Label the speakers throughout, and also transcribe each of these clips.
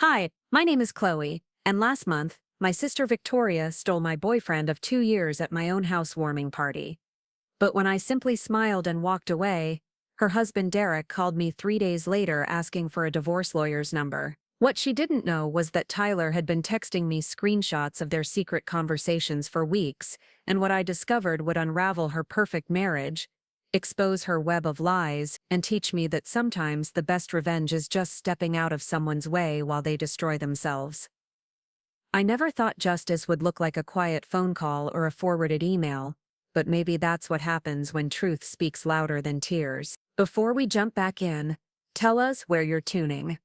Speaker 1: Hi, my name is Chloe, and last month, my sister Victoria stole my boyfriend of 2 years at my own housewarming party. But when I simply smiled and walked away, her husband Derek called me 3 days later asking for a divorce lawyer's number. What she didn't know was that Tyler had been texting me screenshots of their secret conversations for weeks, and what I discovered would unravel her perfect marriage, expose her web of lies, and teach me that sometimes the best revenge is just stepping out of someone's way while they destroy themselves. I never thought justice would look like a quiet phone call or a forwarded email, but maybe that's what happens when truth speaks louder than tears. Before we jump back in, tell us where you're tuning.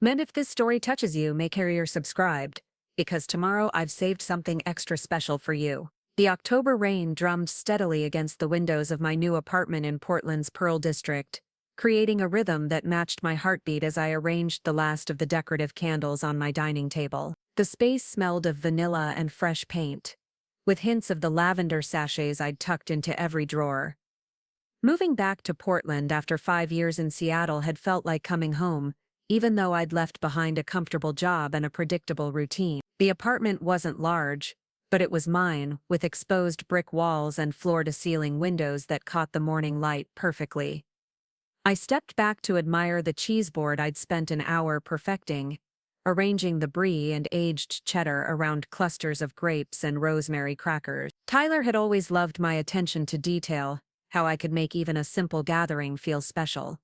Speaker 1: And if this story touches you, make sure you're subscribed, because tomorrow I've saved something extra special for you. The October rain drummed steadily against the windows of my new apartment in Portland's Pearl District, creating a rhythm that matched my heartbeat as I arranged the last of the decorative candles on my dining table. The space smelled of vanilla and fresh paint, with hints of the lavender sachets I'd tucked into every drawer. Moving back to Portland after 5 years in Seattle had felt like coming home, even though I'd left behind a comfortable job and a predictable routine. The apartment wasn't large, but it was mine, with exposed brick walls and floor-to-ceiling windows that caught the morning light perfectly. I stepped back to admire the cheese board I'd spent an hour perfecting, arranging the brie and aged cheddar around clusters of grapes and rosemary crackers. Tyler had always loved my attention to detail, how I could make even a simple gathering feel special.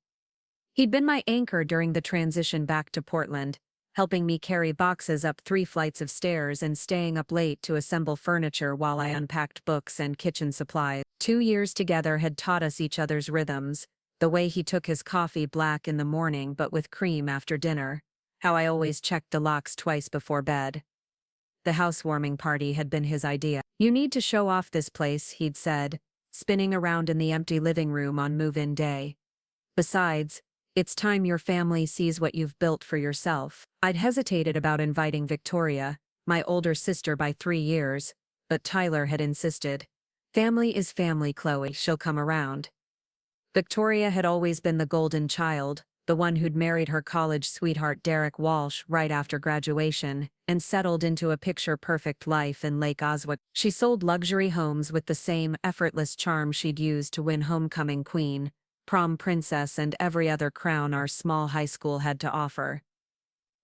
Speaker 1: He'd been my anchor during the transition back to Portland, helping me carry boxes up 3 flights of stairs and staying up late to assemble furniture while I unpacked books and kitchen supplies. 2 years together had taught us each other's rhythms, the way he took his coffee black in the morning but with cream after dinner, how I always checked the locks twice before bed. The housewarming party had been his idea. "You need to show off this place," he'd said, spinning around in the empty living room on move-in day. "Besides, it's time your family sees what you've built for yourself." I'd hesitated about inviting Victoria, my older sister by 3 years, but Tyler had insisted. "Family is family, Chloe, she'll come around." Victoria had always been the golden child, the one who'd married her college sweetheart Derek Walsh right after graduation, and settled into a picture-perfect life in Lake Oswego. She sold luxury homes with the same effortless charm she'd used to win homecoming queen, prom princess, and every other crown our small high school had to offer.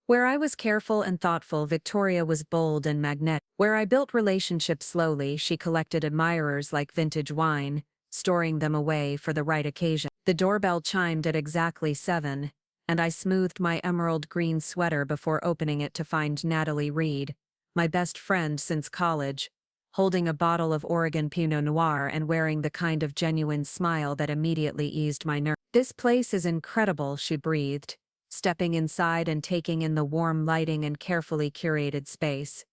Speaker 1: Where I was careful and thoughtful, Victoria was bold and magnetic. Where I built relationships slowly, she collected admirers like vintage wine, storing them away for the right occasion. The doorbell chimed at exactly 7, and I smoothed my emerald green sweater before opening it to find Natalie Reed, my best friend since college, holding a bottle of Oregon Pinot Noir and wearing the kind of genuine smile that immediately eased my nerves. "This place is incredible," she breathed, stepping inside and taking in the warm lighting and carefully curated space.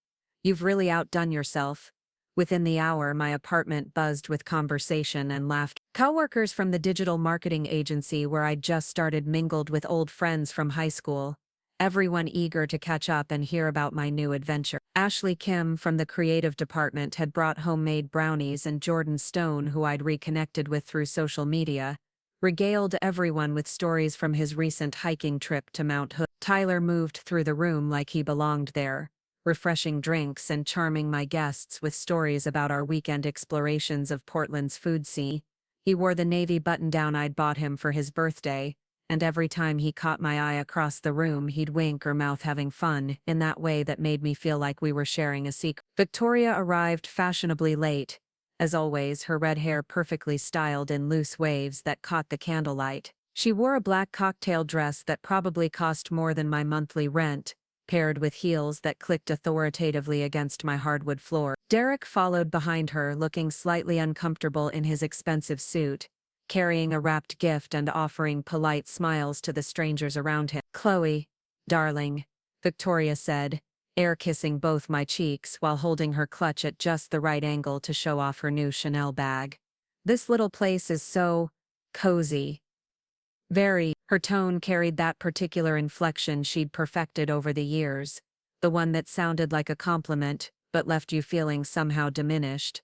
Speaker 1: "You've really outdone yourself." Within the hour, my apartment buzzed with conversation and laughter. Coworkers from the digital marketing agency where I'd just started mingled with old friends from high school, everyone eager to catch up and hear about my new adventure. Ashley Kim from the creative department had brought homemade brownies, and Jordan Stone, who I'd reconnected with through social media, regaled everyone with stories from his recent hiking trip to Mount Hood. Tyler moved through the room like he belonged there, refreshing drinks and charming my guests with stories about our weekend explorations of Portland's food scene. He wore the navy button-down I'd bought him for his birthday, and every time he caught my eye across the room he'd wink or mouth having fun, in that way that made me feel like we were sharing a secret. Victoria arrived fashionably late, as always, her red hair perfectly styled in loose waves that caught the candlelight. She wore a black cocktail dress that probably cost more than my monthly rent, paired with heels that clicked authoritatively against my hardwood floor. Derek followed behind her, looking slightly uncomfortable in his expensive suit, carrying a wrapped gift and offering polite smiles to the strangers around him. "Chloe, darling," Victoria said, air kissing both my cheeks while holding her clutch at just the right angle to show off her new Chanel bag. "This little place is so cozy." "Very." Her tone carried that particular inflection she'd perfected over the years, the one that sounded like a compliment but left you feeling somehow diminished.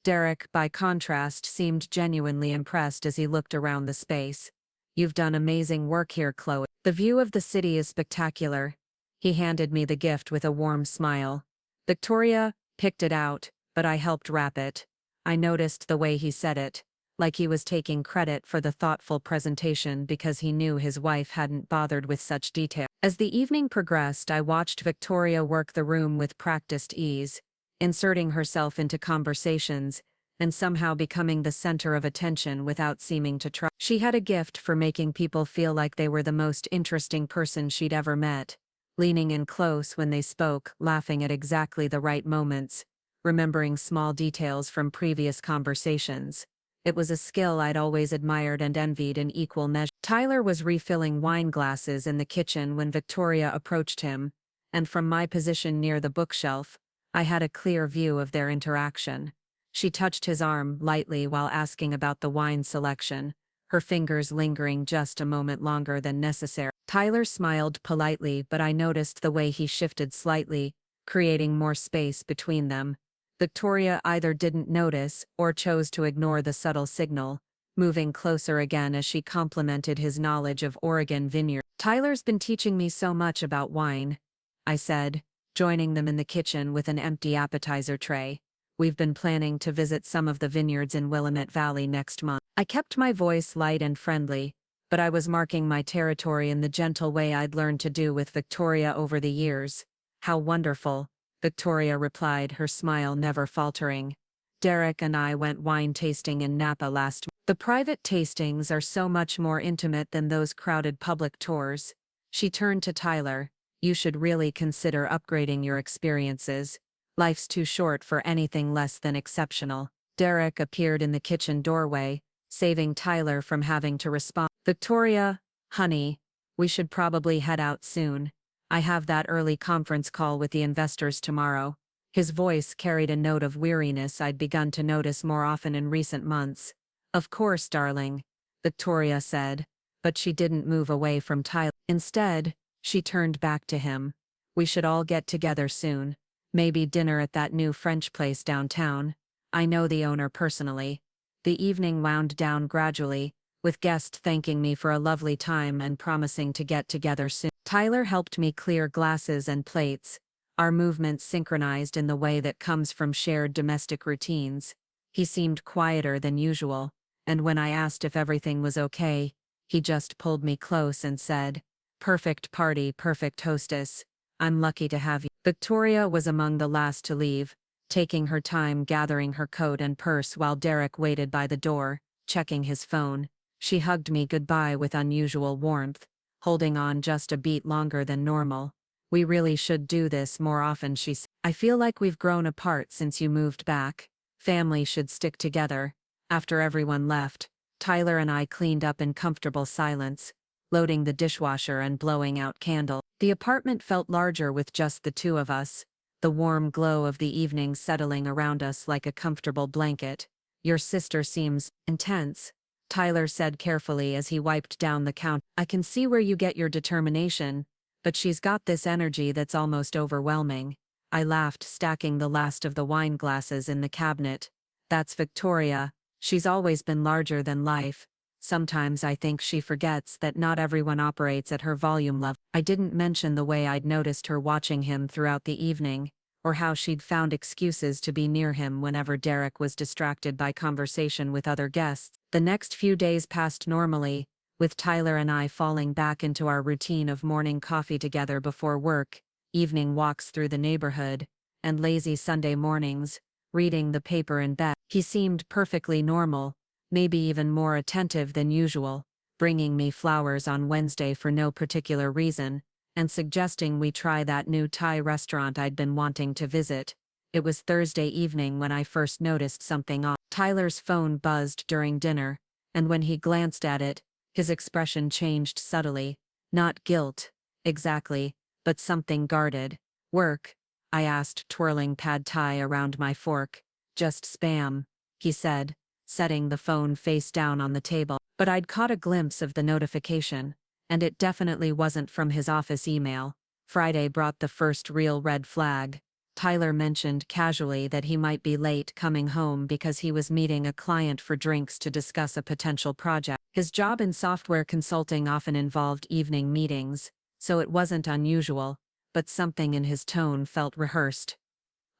Speaker 1: Derek, by contrast, seemed genuinely impressed as he looked around the space. "You've done amazing work here, Chloe. The view of the city is spectacular," He handed me the gift with a warm smile. Victoria picked it out, but I helped wrap it. I noticed the way he said it, like he was taking credit for the thoughtful presentation because he knew his wife hadn't bothered with such detail. As the evening progressed, I watched Victoria work the room with practiced ease, inserting herself into conversations and somehow becoming the center of attention without seeming to try. She had a gift for making people feel like they were the most interesting person she'd ever met, leaning in close when they spoke, laughing at exactly the right moments, remembering small details from previous conversations. It was a skill I'd always admired and envied in equal measure. Tyler was refilling wine glasses in the kitchen when Victoria approached him, and from my position near the bookshelf, I had a clear view of their interaction. She touched his arm lightly while asking about the wine selection, her fingers lingering just a moment longer than necessary. Tyler smiled politely, but I noticed the way he shifted slightly, creating more space between them. Victoria either didn't notice or chose to ignore the subtle signal, moving closer again as she complimented his knowledge of Oregon vineyards. "Tyler's been teaching me so much about wine," I said, joining them in the kitchen with an empty appetizer tray. "We've been planning to visit some of the vineyards in Willamette Valley next month." I kept my voice light and friendly, but I was marking my territory in the gentle way I'd learned to do with Victoria over the years. "How wonderful," Victoria replied, her smile never faltering. "Derek and I went wine tasting in Napa last month. The private tastings are so much more intimate than those crowded public tours." She turned to Tyler. "You should really consider upgrading your experiences. Life's too short for anything less than exceptional." Derek appeared in the kitchen doorway, saving Tyler from having to respond. "Victoria, honey, we should probably head out soon. I have that early conference call with the investors tomorrow." His voice carried a note of weariness I'd begun to notice more often in recent months. "Of course, darling," Victoria said, but she didn't move away from Tyler. Instead, she turned back to him. "We should all get together soon. Maybe dinner at that new French place downtown. I know the owner personally." The evening wound down gradually, with guests thanking me for a lovely time and promising to get together soon. Tyler helped me clear glasses and plates, our movements synchronized in the way that comes from shared domestic routines. He seemed quieter than usual, and when I asked if everything was okay, he just pulled me close and said, "Perfect party, perfect hostess. I'm lucky to have you." Victoria was among the last to leave, taking her time gathering her coat and purse while Derek waited by the door, checking his phone. She hugged me goodbye with unusual warmth, holding on just a beat longer than normal. "We really should do this more often," she said. "I feel like we've grown apart since you moved back. Family should stick together." After everyone left, Tyler and I cleaned up in comfortable silence, loading the dishwasher and blowing out candles. The apartment felt larger with just the two of us, the warm glow of the evening settling around us like a comfortable blanket. "Your sister seems intense," Tyler said carefully as he wiped down the counter. "I can see where you get your determination, but she's got this energy that's almost overwhelming." I laughed, stacking the last of the wine glasses in the cabinet. "That's Victoria. She's always been larger than life. Sometimes I think she forgets that not everyone operates at her volume level." I didn't mention the way I'd noticed her watching him throughout the evening, or how she'd found excuses to be near him whenever Derek was distracted by conversation with other guests. The next few days passed normally, with Tyler and I falling back into our routine of morning coffee together before work, evening walks through the neighborhood, and lazy Sunday mornings, reading the paper in bed. He seemed perfectly normal, maybe even more attentive than usual, bringing me flowers on Wednesday for no particular reason, and suggesting we try that new Thai restaurant I'd been wanting to visit. It was Thursday evening when I first noticed something off. Tyler's phone buzzed during dinner, and when he glanced at it, his expression changed subtly. Not guilt, exactly, but something guarded. "Work?" I asked, twirling pad thai around my fork. "Just spam," he said, setting the phone face down on the table. But I'd caught a glimpse of the notification, and it definitely wasn't from his office email. Friday brought the first real red flag. Tyler mentioned casually that he might be late coming home because he was meeting a client for drinks to discuss a potential project. His job in software consulting often involved evening meetings, so it wasn't unusual, but something in his tone felt rehearsed.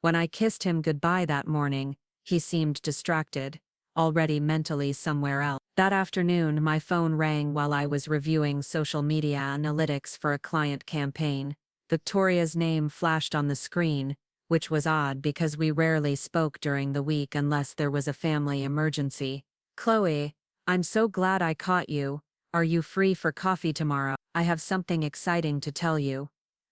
Speaker 1: When I kissed him goodbye that morning, he seemed distracted, already mentally somewhere else. That afternoon, my phone rang while I was reviewing social media analytics for a client campaign. Victoria's name flashed on the screen, which was odd because we rarely spoke during the week unless there was a family emergency. "Chloe, I'm so glad I caught you. Are you free for coffee tomorrow? I have something exciting to tell you."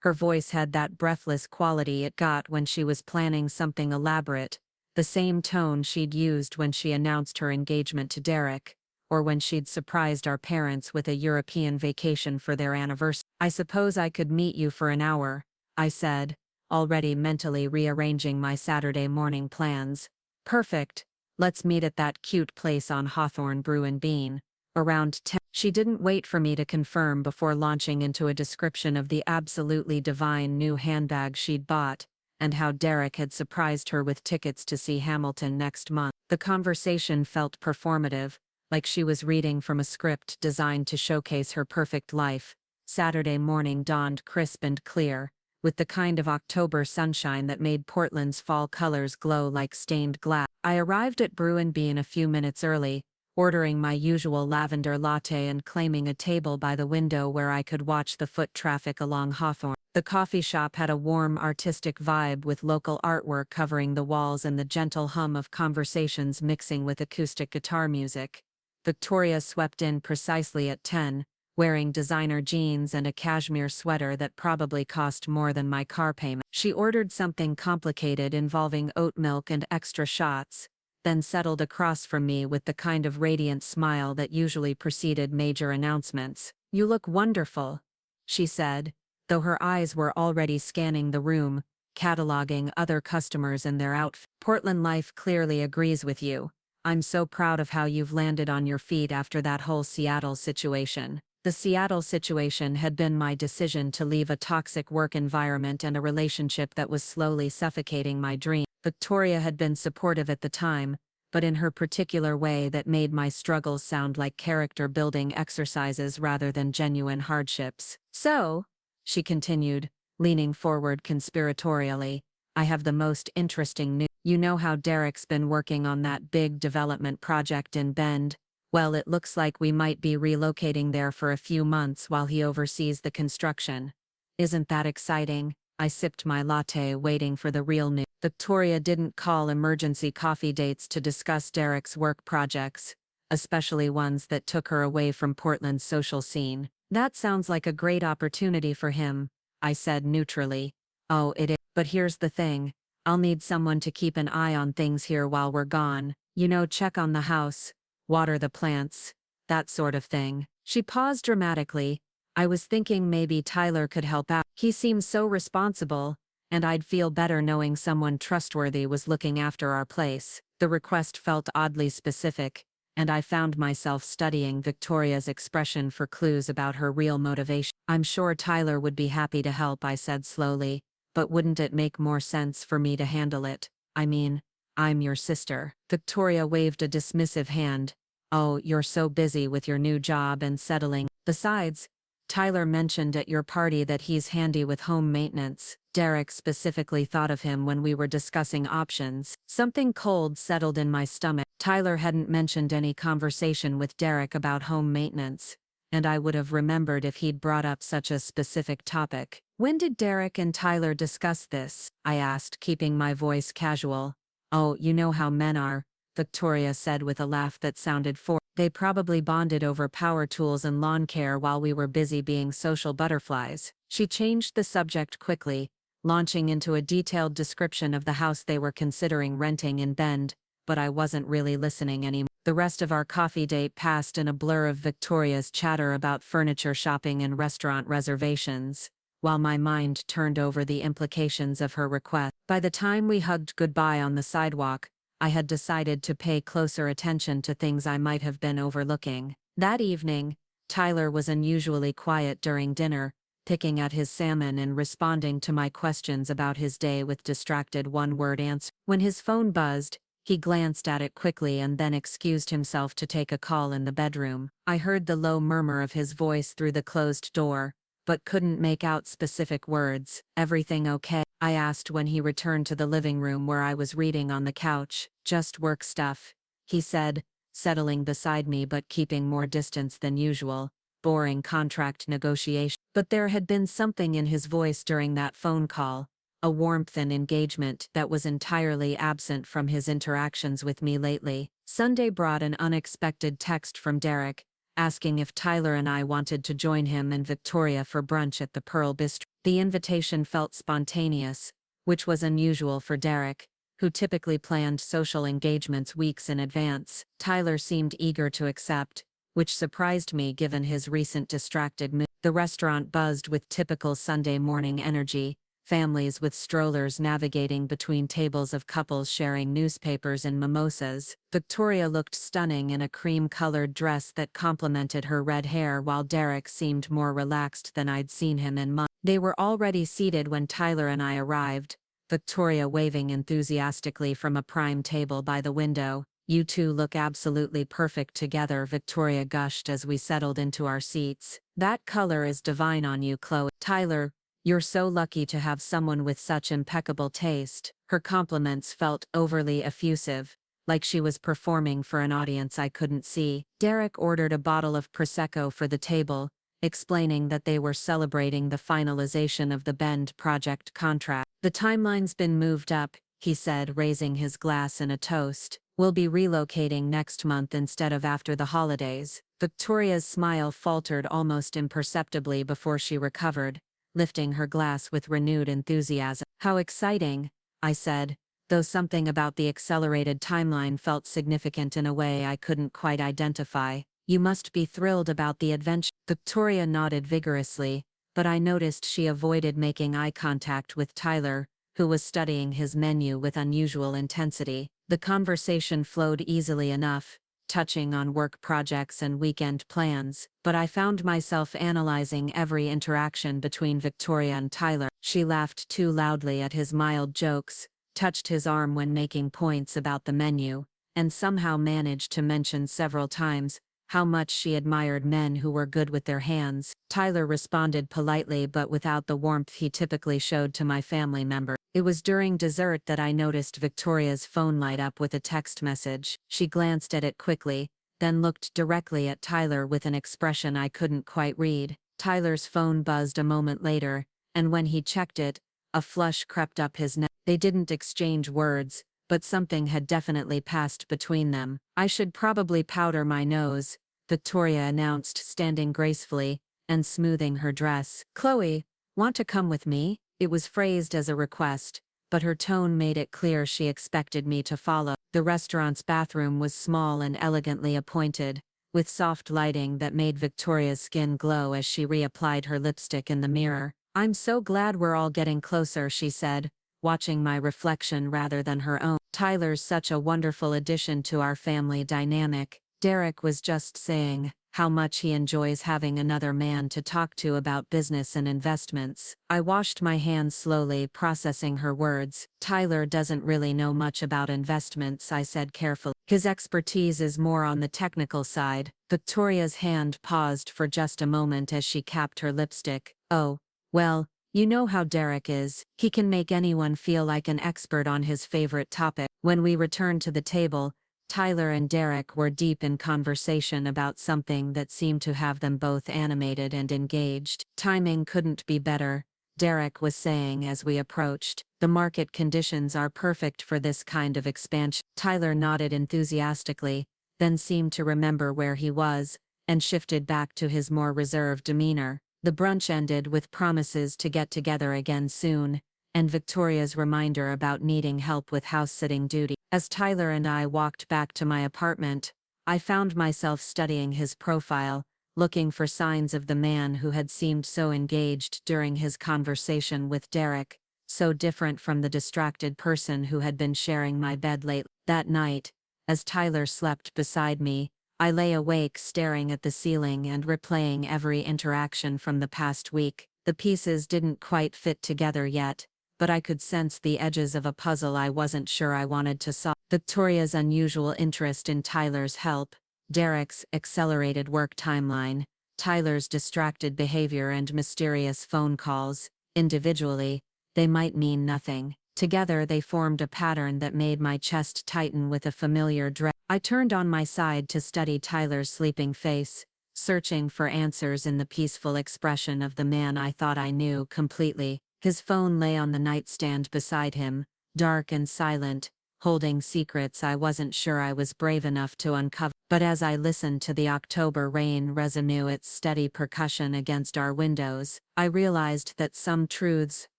Speaker 1: Her voice had that breathless quality it got when she was planning something elaborate, the same tone she'd used when she announced her engagement to Derek, or when she'd surprised our parents with a European vacation for their anniversary. "I suppose I could meet you for an hour," I said, already mentally rearranging my Saturday morning plans. "Perfect. Let's meet at that cute place on Hawthorne Brew and Bean. Around 10. She didn't wait for me to confirm before launching into a description of the absolutely divine new handbag she'd bought, and how Derek had surprised her with tickets to see Hamilton next month. The conversation felt performative, like she was reading from a script designed to showcase her perfect life. Saturday morning dawned crisp and clear, with the kind of October sunshine that made Portland's fall colors glow like stained glass. I arrived at Brew and Bean a few minutes early, ordering my usual lavender latte and claiming a table by the window where I could watch the foot traffic along Hawthorne. The coffee shop had a warm, artistic vibe with local artwork covering the walls and the gentle hum of conversations mixing with acoustic guitar music. Victoria swept in precisely at 10, wearing designer jeans and a cashmere sweater that probably cost more than my car payment. She ordered something complicated involving oat milk and extra shots, then settled across from me with the kind of radiant smile that usually preceded major announcements. "You look wonderful," she said, though her eyes were already scanning the room, cataloging other customers and their outfits. "Portland life clearly agrees with you. I'm so proud of how you've landed on your feet after that whole Seattle situation." The Seattle situation had been my decision to leave a toxic work environment and a relationship that was slowly suffocating my dream. Victoria had been supportive at the time, but in her particular way that made my struggles sound like character-building exercises rather than genuine hardships. "So," she continued, leaning forward conspiratorially, "I have the most interesting news. You know how Derek's been working on that big development project in Bend? Well, it looks like we might be relocating there for a few months while he oversees the construction. Isn't that exciting?" I sipped my latte, waiting for the real news. Victoria didn't call emergency coffee dates to discuss Derek's work projects, especially ones that took her away from Portland's social scene. "That sounds like a great opportunity for him," I said neutrally. "Oh, it is. But here's the thing. I'll need someone to keep an eye on things here while we're gone. You know, check on the house, water the plants, that sort of thing." She paused dramatically. I was thinking maybe Tyler could help out. He seems so responsible, and I'd feel better knowing someone trustworthy was looking after our place. The request felt oddly specific, and I found myself studying Victoria's expression for clues about her real motivation. "I'm sure Tyler would be happy to help," I said slowly, "but wouldn't it make more sense for me to handle it? I mean, I'm your sister." Victoria waved a dismissive hand. "Oh, you're so busy with your new job and settling. Besides, Tyler mentioned at your party that he's handy with home maintenance. Derek specifically thought of him when we were discussing options." Something cold settled in my stomach. Tyler hadn't mentioned any conversation with Derek about home maintenance, and I would have remembered if he'd brought up such a specific topic. "When did Derek and Tyler discuss this?" I asked, keeping my voice casual. "Oh, you know how men are," Victoria said with a laugh that sounded forced. "They probably bonded over power tools and lawn care while we were busy being social butterflies." She changed the subject quickly, launching into a detailed description of the house they were considering renting in Bend, but I wasn't really listening anymore. The rest of our coffee date passed in a blur of Victoria's chatter about furniture shopping and restaurant reservations, while my mind turned over the implications of her request. By the time we hugged goodbye on the sidewalk, I had decided to pay closer attention to things I might have been overlooking. That evening, Tyler was unusually quiet during dinner, picking at his salmon and responding to my questions about his day with distracted one-word answers. When his phone buzzed, he glanced at it quickly and then excused himself to take a call in the bedroom. I heard the low murmur of his voice through the closed door, but couldn't make out specific words. "Everything okay?" I asked when he returned to the living room where I was reading on the couch. "Just work stuff," he said, settling beside me but keeping more distance than usual. "Boring contract negotiation." But there had been something in his voice during that phone call, a warmth and engagement that was entirely absent from his interactions with me lately. Sunday brought an unexpected text from Derek, asking if Tyler and I wanted to join him and Victoria for brunch at the Pearl Bistro. The invitation felt spontaneous, which was unusual for Derek, who typically planned social engagements weeks in advance. Tyler seemed eager to accept, which surprised me given his recent distracted mood. The restaurant buzzed with typical Sunday morning energy, families with strollers navigating between tables of couples sharing newspapers and mimosas. Victoria looked stunning in a cream-colored dress that complemented her red hair, while Derek seemed more relaxed than I'd seen him in months. They were already seated when Tyler and I arrived, Victoria waving enthusiastically from a prime table by the window. "You two look absolutely perfect together," Victoria gushed as we settled into our seats. "That color is divine on you, Chloe." "Tyler, you're so lucky to have someone with such impeccable taste." Her compliments felt overly effusive, like she was performing for an audience I couldn't see. Derek ordered a bottle of Prosecco for the table, explaining that they were celebrating the finalization of the Bend project contract. "The timeline's been moved up," he said, raising his glass in a toast. "We'll be relocating next month instead of after the holidays." Victoria's smile faltered almost imperceptibly before she recovered, lifting her glass with renewed enthusiasm. "How exciting," I said, though something about the accelerated timeline felt significant in a way I couldn't quite identify. "You must be thrilled about the adventure." Victoria nodded vigorously, but I noticed she avoided making eye contact with Tyler, who was studying his menu with unusual intensity. The conversation flowed easily enough, touching on work projects and weekend plans, but I found myself analyzing every interaction between Victoria and Tyler. She laughed too loudly at his mild jokes, touched his arm when making points about the menu, and somehow managed to mention several times how much she admired men who were good with their hands. Tyler responded politely but without the warmth he typically showed to my family members. It was during dessert that I noticed Victoria's phone light up with a text message. She glanced at it quickly, then looked directly at Tyler with an expression I couldn't quite read. Tyler's phone buzzed a moment later, and when he checked it, a flush crept up his neck. They didn't exchange words, but something had definitely passed between them. "I should probably powder my nose," Victoria announced, standing gracefully and smoothing her dress. "Chloe, want to come with me?" It was phrased as a request, but her tone made it clear she expected me to follow. The restaurant's bathroom was small and elegantly appointed, with soft lighting that made Victoria's skin glow as she reapplied her lipstick in the mirror. "I'm so glad we're all getting closer," she said, watching my reflection rather than her own. "Tyler's such a wonderful addition to our family dynamic." Derek was just saying how much he enjoys having another man to talk to about business and investments. I washed my hands slowly, processing her words. "Tyler doesn't really know much about investments," I said carefully. "His expertise is more on the technical side." Victoria's hand paused for just a moment as she capped her lipstick. "Oh, well, you know how Derek is. He can make anyone feel like an expert on his favorite topic." When we returned to the table, Tyler and Derek were deep in conversation about something that seemed to have them both animated and engaged. "Timing couldn't be better," Derek was saying as we approached. "The market conditions are perfect for this kind of expansion." Tyler nodded enthusiastically, then seemed to remember where he was, and shifted back to his more reserved demeanor. The brunch ended with promises to get together again soon, and Victoria's reminder about needing help with house-sitting duty. As Tyler and I walked back to my apartment, I found myself studying his profile, looking for signs of the man who had seemed so engaged during his conversation with Derek, so different from the distracted person who had been sharing my bed late. That night, as Tyler slept beside me, I lay awake staring at the ceiling and replaying every interaction from the past week. The pieces didn't quite fit together yet, but I could sense the edges of a puzzle I wasn't sure I wanted to solve. Victoria's unusual interest in Tyler's help, Derek's accelerated work timeline, Tyler's distracted behavior and mysterious phone calls. Individually, they might mean nothing. Together they formed a pattern that made my chest tighten with a familiar dread. I turned on my side to study Tyler's sleeping face, searching for answers in the peaceful expression of the man I thought I knew completely. His phone lay on the nightstand beside him, dark and silent, holding secrets I wasn't sure I was brave enough to uncover. But as I listened to the October rain renew its steady percussion against our windows, I realized that some truths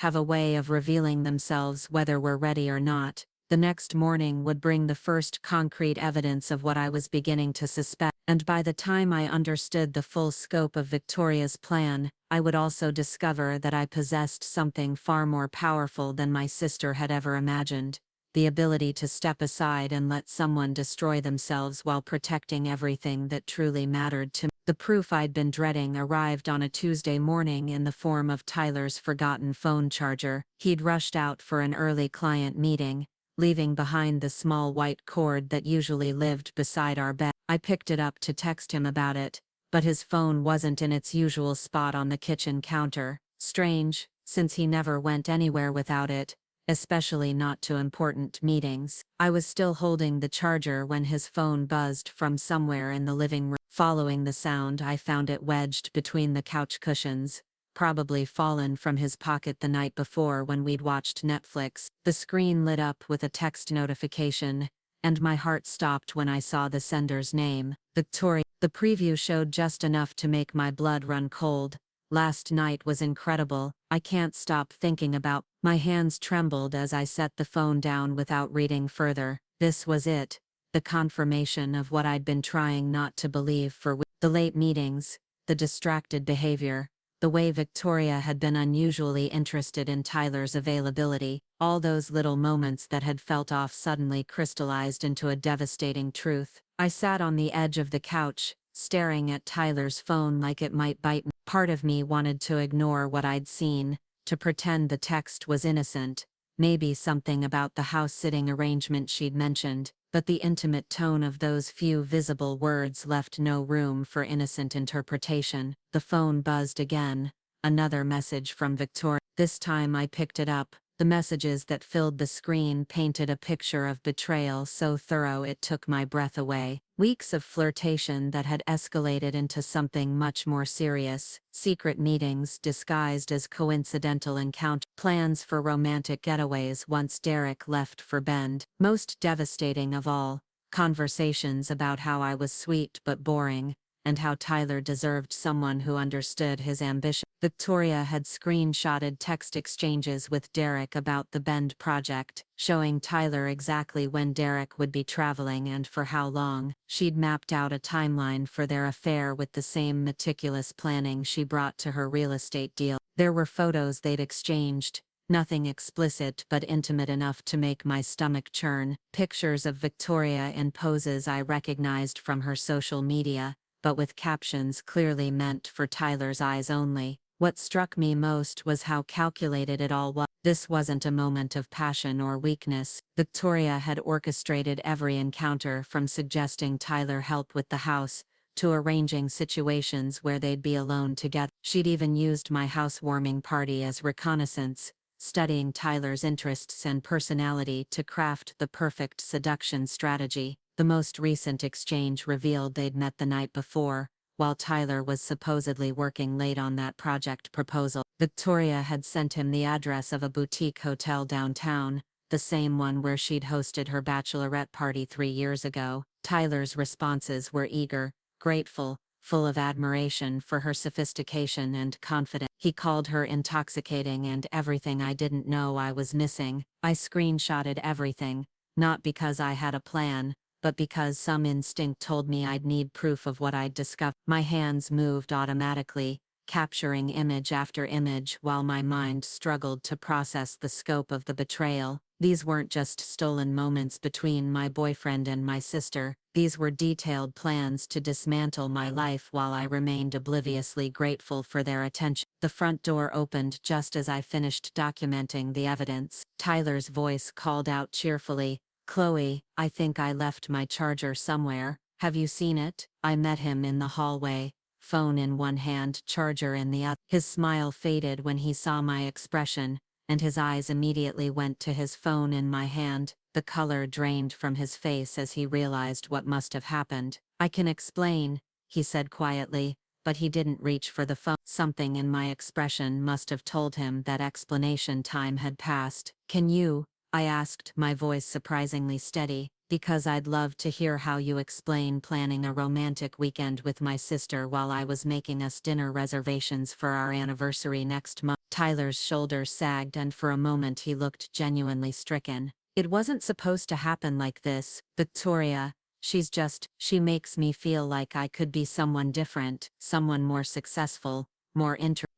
Speaker 1: have a way of revealing themselves whether we're ready or not. The next morning would bring the first concrete evidence of what I was beginning to suspect, and by the time I understood the full scope of Victoria's plan, I would also discover that I possessed something far more powerful than my sister had ever imagined: the ability to step aside and let someone destroy themselves while protecting everything that truly mattered to me. The proof I'd been dreading arrived on a Tuesday morning in the form of Tyler's forgotten phone charger. He'd rushed out for an early client meeting, leaving behind the small white cord that usually lived beside our bed. I picked it up to text him about it, but his phone wasn't in its usual spot on the kitchen counter. Strange, since he never went anywhere without it, especially not to important meetings. I was still holding the charger when his phone buzzed from somewhere in the living room. Following the sound, I found it wedged between the couch cushions, probably fallen from his pocket the night before when we'd watched Netflix. The screen lit up with a text notification, and my heart stopped when I saw the sender's name: Victoria. The preview showed just enough to make my blood run cold. Last night was incredible. I can't stop thinking about. My hands trembled as I set the phone down without reading further. This was it, the confirmation of what I'd been trying not to believe for weeks. The late meetings, the distracted behavior, the way Victoria had been unusually interested in Tyler's availability, all those little moments that had felt off suddenly crystallized into a devastating truth. I sat on the edge of the couch, staring at Tyler's phone like it might bite me. Part of me wanted to ignore what I'd seen, to pretend the text was innocent, maybe something about the house-sitting arrangement she'd mentioned, but the intimate tone of those few visible words left no room for innocent interpretation. The phone buzzed again, another message from Victoria. This time I picked it up. The messages that filled the screen painted a picture of betrayal so thorough it took my breath away. Weeks of flirtation that had escalated into something much more serious. Secret meetings disguised as coincidental encounters. Plans for romantic getaways once Derek left for Bend. Most devastating of all, conversations about how I was sweet but boring, and how Tyler deserved someone who understood his ambition. Victoria had screenshotted text exchanges with Derek about the Bend project, showing Tyler exactly when Derek would be traveling and for how long. She'd mapped out a timeline for their affair with the same meticulous planning she brought to her real estate deal. There were photos they'd exchanged, nothing explicit but intimate enough to make my stomach churn. Pictures of Victoria in poses I recognized from her social media, but with captions clearly meant for Tyler's eyes only. What struck me most was how calculated it all was. This wasn't a moment of passion or weakness. Victoria had orchestrated every encounter, from suggesting Tyler help with the house, to arranging situations where they'd be alone together. She'd even used my housewarming party as reconnaissance, studying Tyler's interests and personality to craft the perfect seduction strategy. The most recent exchange revealed they'd met the night before, while Tyler was supposedly working late on that project proposal. Victoria had sent him the address of a boutique hotel downtown, the same one where she'd hosted her bachelorette party 3 years ago. Tyler's responses were eager, grateful, full of admiration for her sophistication and confidence. He called her intoxicating and everything I didn't know I was missing. I screenshotted everything, not because I had a plan, but because some instinct told me I'd need proof of what I'd discovered. My hands moved automatically, capturing image after image while my mind struggled to process the scope of the betrayal. These weren't just stolen moments between my boyfriend and my sister. These were detailed plans to dismantle my life while I remained obliviously grateful for their attention. The front door opened just as I finished documenting the evidence. Tyler's voice called out cheerfully, "Chloe, I think I left my charger somewhere. Have you seen it?" I met him in the hallway, phone in one hand, charger in the other. His smile faded when he saw my expression, and his eyes immediately went to his phone in my hand. The color drained from his face as he realized what must have happened. "I can explain," he said quietly, but he didn't reach for the phone. Something in my expression must have told him that explanation time had passed. "Can you?" I asked, my voice surprisingly steady, "because I'd love to hear how you explain planning a romantic weekend with my sister while I was making us dinner reservations for our anniversary next month." Tyler's shoulders sagged and for a moment he looked genuinely stricken. "It wasn't supposed to happen like this, Victoria. She makes me feel like I could be someone different, someone more successful, more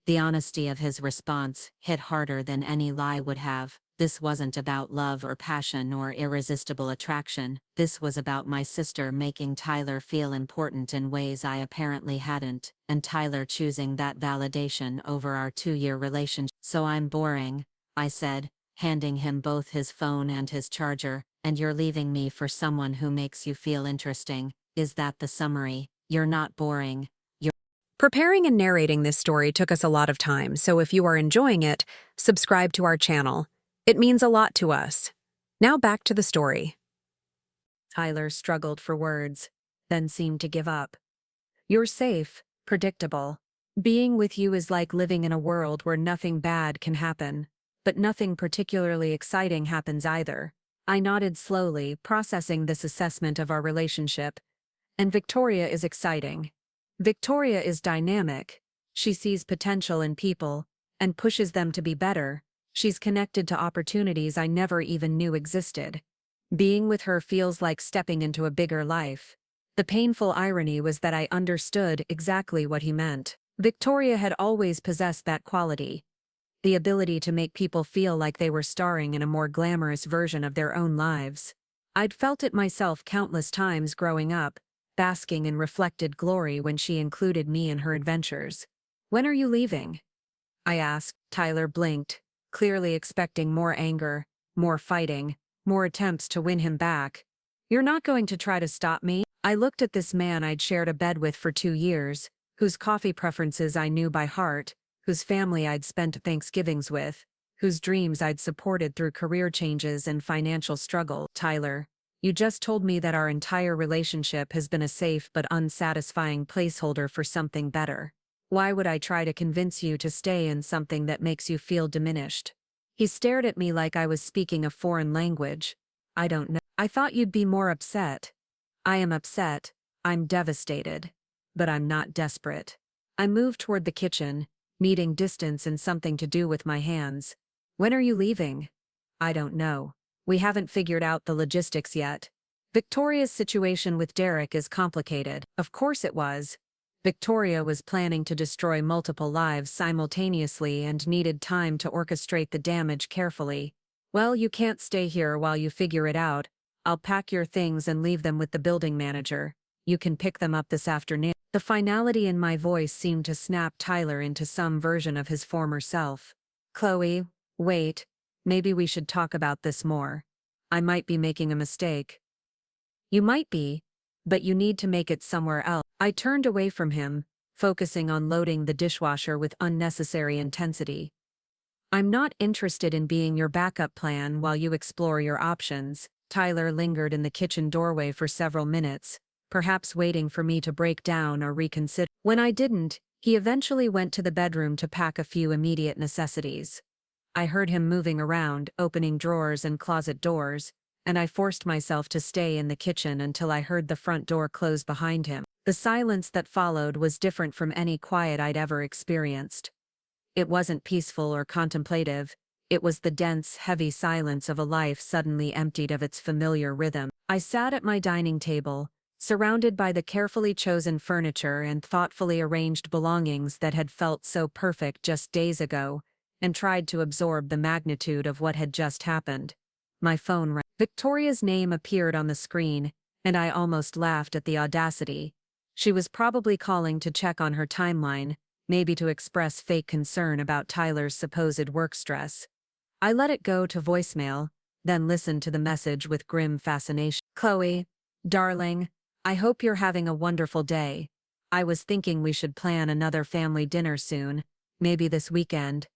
Speaker 1: The honesty of his response hit harder than any lie would have. This wasn't about love or passion or irresistible attraction. This was about my sister making Tyler feel important in ways I apparently hadn't, and Tyler choosing that validation over our 2-year relationship. "So I'm boring," I said, handing him both his phone and his charger, "and you're leaving me for someone who makes you feel interesting. Is that the summary? You're not boring. You're..." Preparing and narrating this story took us a lot of time, so if you are enjoying it, subscribe to our channel. It means a lot to us. Now back to the story. Tyler struggled for words, then seemed to give up. "You're safe, predictable. Being with you is like living in a world where nothing bad can happen, but nothing particularly exciting happens either." I nodded slowly, processing this assessment of our relationship. "And Victoria is exciting. Victoria is dynamic. She sees potential in people and pushes them to be better. She's connected to opportunities I never even knew existed. Being with her feels like stepping into a bigger life." The painful irony was that I understood exactly what he meant. Victoria had always possessed that quality. The ability to make people feel like they were starring in a more glamorous version of their own lives. I'd felt it myself countless times growing up, basking in reflected glory when she included me in her adventures. "When are you leaving?" I asked. Tyler blinked, clearly expecting more anger, more fighting, more attempts to win him back. "You're not going to try to stop me?" I looked at this man I'd shared a bed with for 2 years, whose coffee preferences I knew by heart, whose family I'd spent Thanksgivings with, whose dreams I'd supported through career changes and financial struggle. "Tyler, you just told me that our entire relationship has been a safe but unsatisfying placeholder for something better. Why would I try to convince you to stay in something that makes you feel diminished?" He stared at me like I was speaking a foreign language. "I don't know. I thought you'd be more upset." "I am upset. I'm devastated. But I'm not desperate." I moved toward the kitchen, needing distance and something to do with my hands. "When are you leaving?" "I don't know. We haven't figured out the logistics yet. Victoria's situation with Derek is complicated." Of course it was. Victoria was planning to destroy multiple lives simultaneously and needed time to orchestrate the damage carefully. "Well, you can't stay here while you figure it out. I'll pack your things and leave them with the building manager. You can pick them up this afternoon." The finality in my voice seemed to snap Tyler into some version of his former self. "Chloe, wait. Maybe we should talk about this more. I might be making a mistake." "You might be, but you need to make it somewhere else." I turned away from him, focusing on loading the dishwasher with unnecessary intensity. "I'm not interested in being your backup plan while you explore your options." Tyler lingered in the kitchen doorway for several minutes, perhaps waiting for me to break down or reconsider. When I didn't, he eventually went to the bedroom to pack a few immediate necessities. I heard him moving around, opening drawers and closet doors, and I forced myself to stay in the kitchen until I heard the front door close behind him. The silence that followed was different from any quiet I'd ever experienced. It wasn't peaceful or contemplative. It was the dense, heavy silence of a life suddenly emptied of its familiar rhythm. I sat at my dining table, surrounded by the carefully chosen furniture and thoughtfully arranged belongings that had felt so perfect just days ago, and tried to absorb the magnitude of what had just happened. My phone rang. Victoria's name appeared on the screen, and I almost laughed at the audacity. She was probably calling to check on her timeline, maybe to express fake concern about Tyler's supposed work stress. I let it go to voicemail, then listened to the message with grim fascination. "Chloe, darling, I hope you're having a wonderful day. I was thinking we should plan another family dinner soon, maybe this weekend.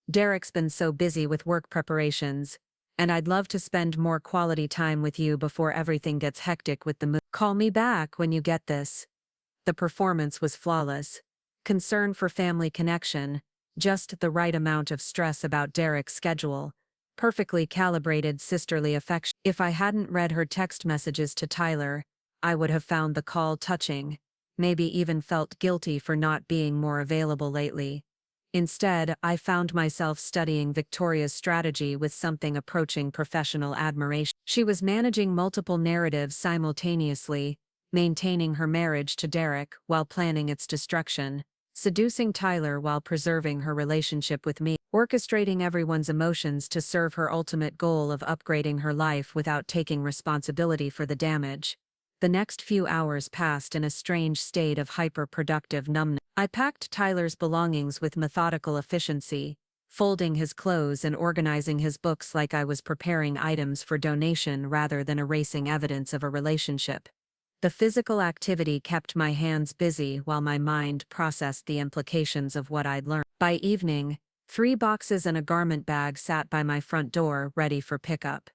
Speaker 1: Derek's been so busy with work preparations, and I'd love to spend more quality time with you before everything gets hectic with the move. Call me back when you get this. The performance was flawless. Concern for family connection, just the right amount of stress about Derek's schedule. Perfectly calibrated sisterly affection. If I hadn't read her text messages to Tyler, I would have found the call touching, maybe even felt guilty for not being more available lately. Instead, I found myself studying Victoria's strategy with something approaching professional admiration. She was managing multiple narratives simultaneously, maintaining her marriage to Derek while planning its destruction, seducing Tyler while preserving her relationship with me, orchestrating everyone's emotions to serve her ultimate goal of upgrading her life without taking responsibility for the damage. The next few hours passed in a strange state of hyper-productive numbness. I packed Tyler's belongings with methodical efficiency, folding his clothes and organizing his books like I was preparing items for donation rather than erasing evidence of a relationship. The physical activity kept my hands busy while my mind processed the implications of what I'd learned. By evening, 3 boxes and a garment bag sat by my front door ready for pickup.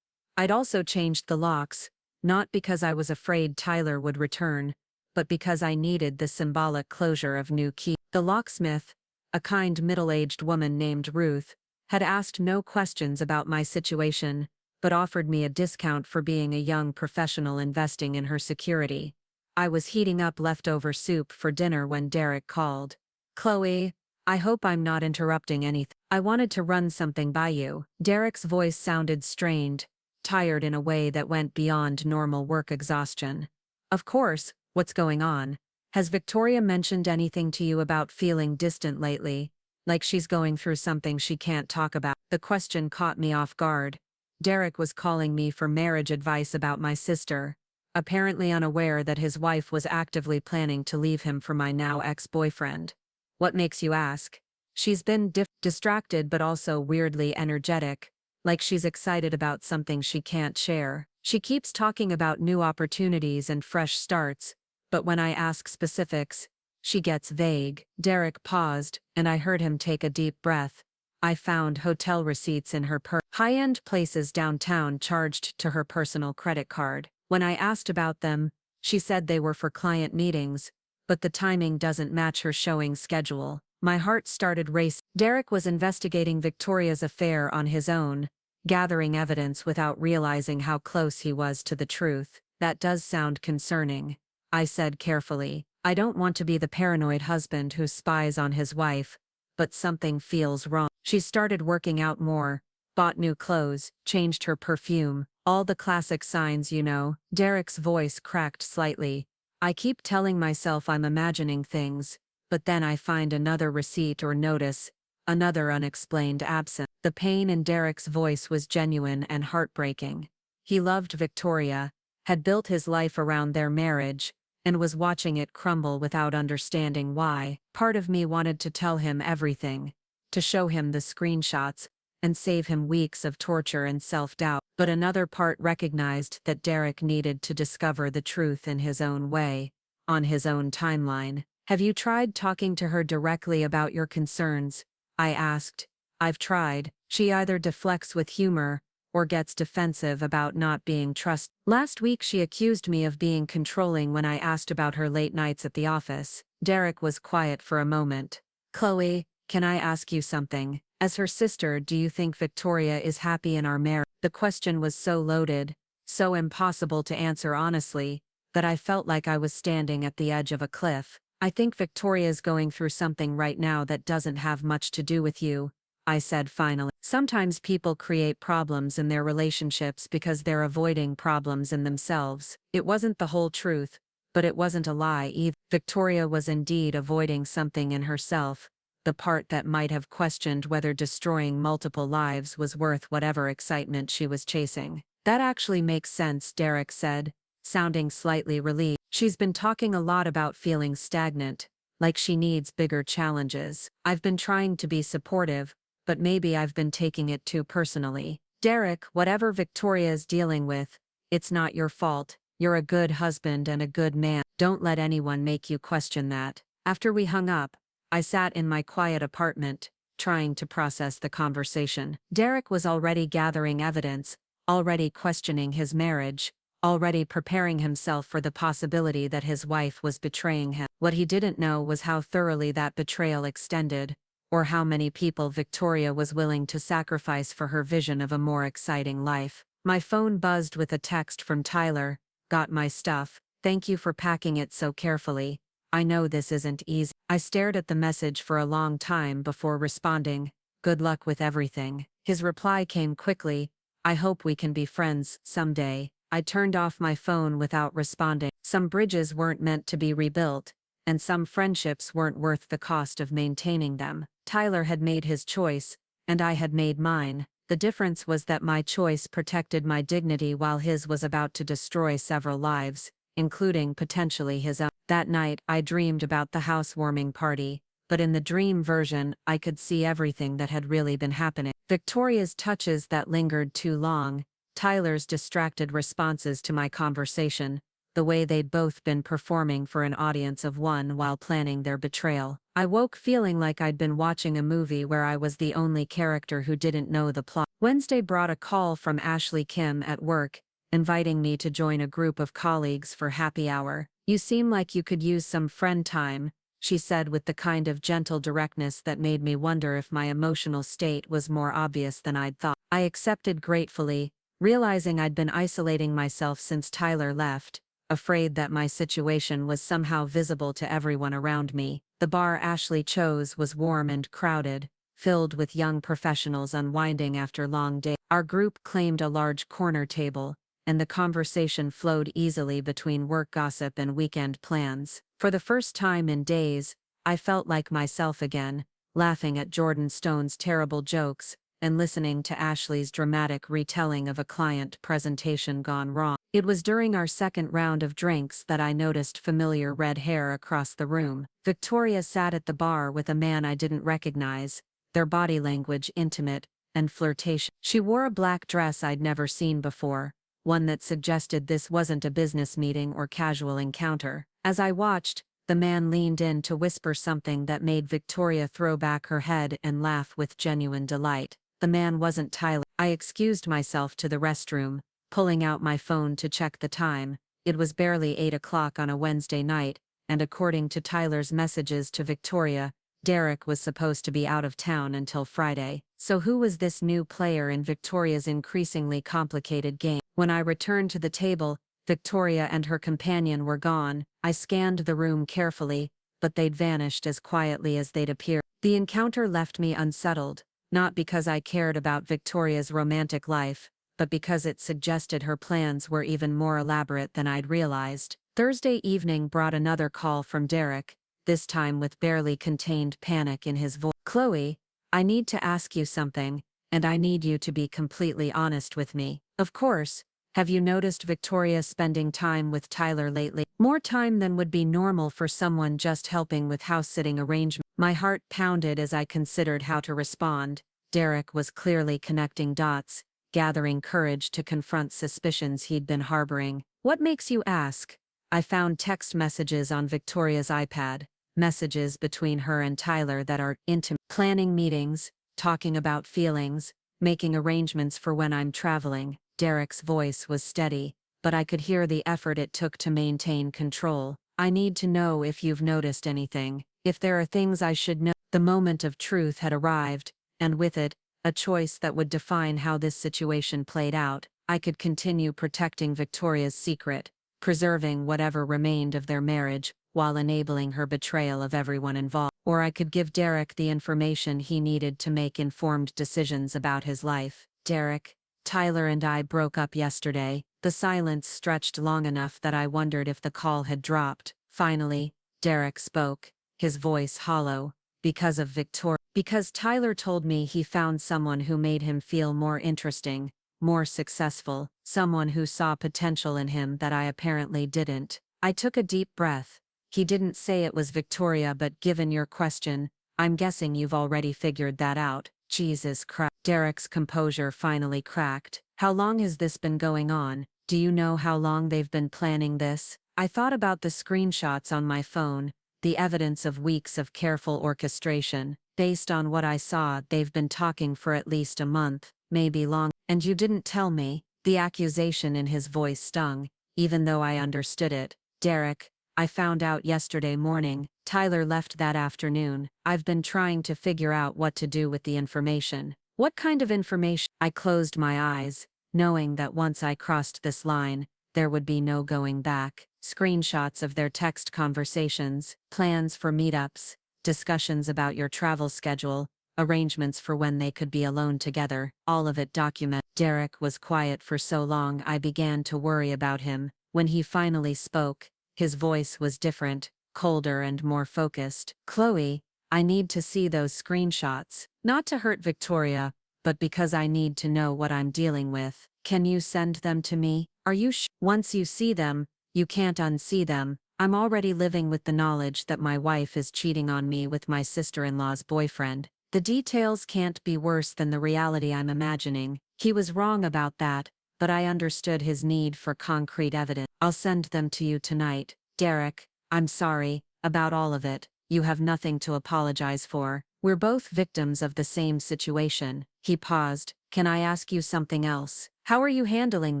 Speaker 1: I'd also changed the locks, not because I was afraid Tyler would return, but because I needed the symbolic closure of new keys. The locksmith, a kind middle-aged woman named Ruth, had asked no questions about my situation, but offered me a discount for being a young professional investing in her security. I was heating up leftover soup for dinner when Derek called. "Chloe, I hope I'm not interrupting anything. I wanted to run something by you." Derek's voice sounded strained, tired in a way that went beyond normal work exhaustion. "Of course, what's going on? Has Victoria mentioned anything to you about feeling distant lately, like she's going through something she can't talk about?" The question caught me off guard. Derek was calling me for marriage advice about my sister, apparently unaware that his wife was actively planning to leave him for my now ex-boyfriend. "What makes you ask?" She's been distracted but also weirdly energetic, like she's excited about something she can't share. She keeps talking about new opportunities and fresh starts, but when I ask specifics, she gets vague. Derek paused, and I heard him take a deep breath. I found hotel receipts in her purse. High-end places downtown charged to her personal credit card. When I asked about them, she said they were for client meetings, but the timing doesn't match her showing schedule. My heart started racing. Derek was investigating Victoria's affair on his own, gathering evidence without realizing how close he was to the truth. "That does sound concerning," I said carefully. "I don't want to be the paranoid husband who spies on his wife, but something feels wrong." She started working out more, bought new clothes, changed her perfume, all the classic signs, you know. Derek's voice cracked slightly. "I keep telling myself I'm imagining things, but then I find another receipt or notice, another unexplained absence." The pain in Derek's voice was genuine and heartbreaking. He loved Victoria, had built his life around their marriage, and was watching it crumble without understanding why. Part of me wanted to tell him everything, to show him the screenshots, and save him weeks of torture and self-doubt. But another part recognized that Derek needed to discover the truth in his own way, on his own timeline. "Have you tried talking to her directly about your concerns?" I asked. "I've tried." She either deflects with humor, or gets defensive about not being trusted. Last week she accused me of being controlling when I asked about her late nights at the office. Derek was quiet for a moment. "Chloe, can I ask you something? As her sister, do you think Victoria is happy in our marriage?" The question was so loaded, so impossible to answer honestly, that I felt like I was standing at the edge of a cliff. "I think Victoria's going through something right now that doesn't have much to do with you," I said finally. Sometimes people create problems in their relationships because they're avoiding problems in themselves. It wasn't the whole truth, but it wasn't a lie either. Victoria was indeed avoiding something in herself, the part that might have questioned whether destroying multiple lives was worth whatever excitement she was chasing. "That actually makes sense," Derek said, sounding slightly relieved. "She's been talking a lot about feeling stagnant, like she needs bigger challenges. I've been trying to be supportive, but maybe I've been taking it too personally." "Derek, whatever Victoria's dealing with, it's not your fault. You're a good husband and a good man." Don't let anyone make you question that. After we hung up, I sat in my quiet apartment, trying to process the conversation. Derek was already gathering evidence, already questioning his marriage, already preparing himself for the possibility that his wife was betraying him. What he didn't know was how thoroughly that betrayal extended, or how many people Victoria was willing to sacrifice for her vision of a more exciting life. My phone buzzed with a text from Tyler. Got my stuff. Thank you for packing it so carefully. I know this isn't easy. I stared at the message for a long time before responding. Good luck with everything. His reply came quickly. I hope we can be friends someday. I turned off my phone without responding. Some bridges weren't meant to be rebuilt, and some friendships weren't worth the cost of maintaining them. Tyler had made his choice, and I had made mine. The difference was that my choice protected my dignity while his was about to destroy several lives, including potentially his own. That night, I dreamed about the housewarming party, but in the dream version, I could see everything that had really been happening. Victoria's touches that lingered too long, Tyler's distracted responses to my conversation, the way they'd both been performing for an audience of one while planning their betrayal. I woke feeling like I'd been watching a movie where I was the only character who didn't know the plot. Wednesday brought a call from Ashley Kim at work, inviting me to join a group of colleagues for happy hour. You seem like you could use some friend time, she said with the kind of gentle directness that made me wonder if my emotional state was more obvious than I'd thought. I accepted gratefully, realizing I'd been isolating myself since Tyler left, afraid that my situation was somehow visible to everyone around me. The bar Ashley chose was warm and crowded, filled with young professionals unwinding after long days. Our group claimed a large corner table, and the conversation flowed easily between work gossip and weekend plans. For the first time in days, I felt like myself again, laughing at Jordan Stone's terrible jokes, and listening to Ashley's dramatic retelling of a client presentation gone wrong. It was during our second round of drinks that I noticed familiar red hair across the room. Victoria sat at the bar with a man I didn't recognize, their body language intimate and flirtatious. She wore a black dress I'd never seen before, one that suggested this wasn't a business meeting or casual encounter. As I watched, the man leaned in to whisper something that made Victoria throw back her head and laugh with genuine delight. The man wasn't Tyler. I excused myself to the restroom, pulling out my phone to check the time. It was barely 8 o'clock on a Wednesday night, and according to Tyler's messages to Victoria, Derek was supposed to be out of town until Friday. So who was this new player in Victoria's increasingly complicated game? When I returned to the table, Victoria and her companion were gone. I scanned the room carefully, but they'd vanished as quietly as they'd appeared. The encounter left me unsettled. Not because I cared about Victoria's romantic life, but because it suggested her plans were even more elaborate than I'd realized. Thursday evening brought another call from Derek, this time with barely contained panic in his voice. Chloe, I need to ask you something, and I need you to be completely honest with me. Of course, have you noticed Victoria spending time with Tyler lately? More time than would be normal for someone just helping with house-sitting arrangements. My heart pounded as I considered how to respond. Derek was clearly connecting dots, gathering courage to confront suspicions he'd been harboring. What makes you ask? I found text messages on Victoria's iPad, messages between her and Tyler that are intimate. Planning meetings, talking about feelings, making arrangements for when I'm traveling. Derek's voice was steady, but I could hear the effort it took to maintain control. I need to know if you've noticed anything, if there are things I should know. The moment of truth had arrived, and with it, a choice that would define how this situation played out. I could continue protecting Victoria's secret, preserving whatever remained of their marriage, while enabling her betrayal of everyone involved. Or I could give Derek the information he needed to make informed decisions about his life. Derek, Tyler and I broke up yesterday. The silence stretched long enough that I wondered if the call had dropped. Finally, Derek spoke, his voice hollow. Because of Victoria. Because Tyler told me he found someone who made him feel more interesting, more successful, someone who saw potential in him that I apparently didn't. I took a deep breath. He didn't say it was Victoria, but given your question, I'm guessing you've already figured that out. Jesus Christ. Derek's composure finally cracked. How long has this been going on? Do you know how long they've been planning this? I thought about the screenshots on my phone, the evidence of weeks of careful orchestration. Based on what I saw, they've been talking for at least a month, maybe long. And you didn't tell me. The accusation in his voice stung, even though I understood it. Derek, I found out yesterday morning. Tyler left that afternoon. I've been trying to figure out what to do with the information. What kind of information? I closed my eyes, knowing that once I crossed this line, there would be no going back. Screenshots of their text conversations, plans for meetups, discussions about your travel schedule, arrangements for when they could be alone together, all of it documented. Derek was quiet for so long I began to worry about him. When he finally spoke, his voice was different, colder and more focused. Chloe, I need to see those screenshots, not to hurt Victoria, but because I need to know what I'm dealing with. Can you send them to me? Are you sure? Once you see them, you can't unsee them. I'm already living with the knowledge that my wife is cheating on me with my sister-in-law's boyfriend. The details can't be worse than the reality I'm imagining. He was wrong about that, but I understood his need for concrete evidence. I'll send them to you tonight. Derek, I'm sorry about all of it. You have nothing to apologize for. We're both victims of the same situation. He paused. Can I ask you something else? How are you handling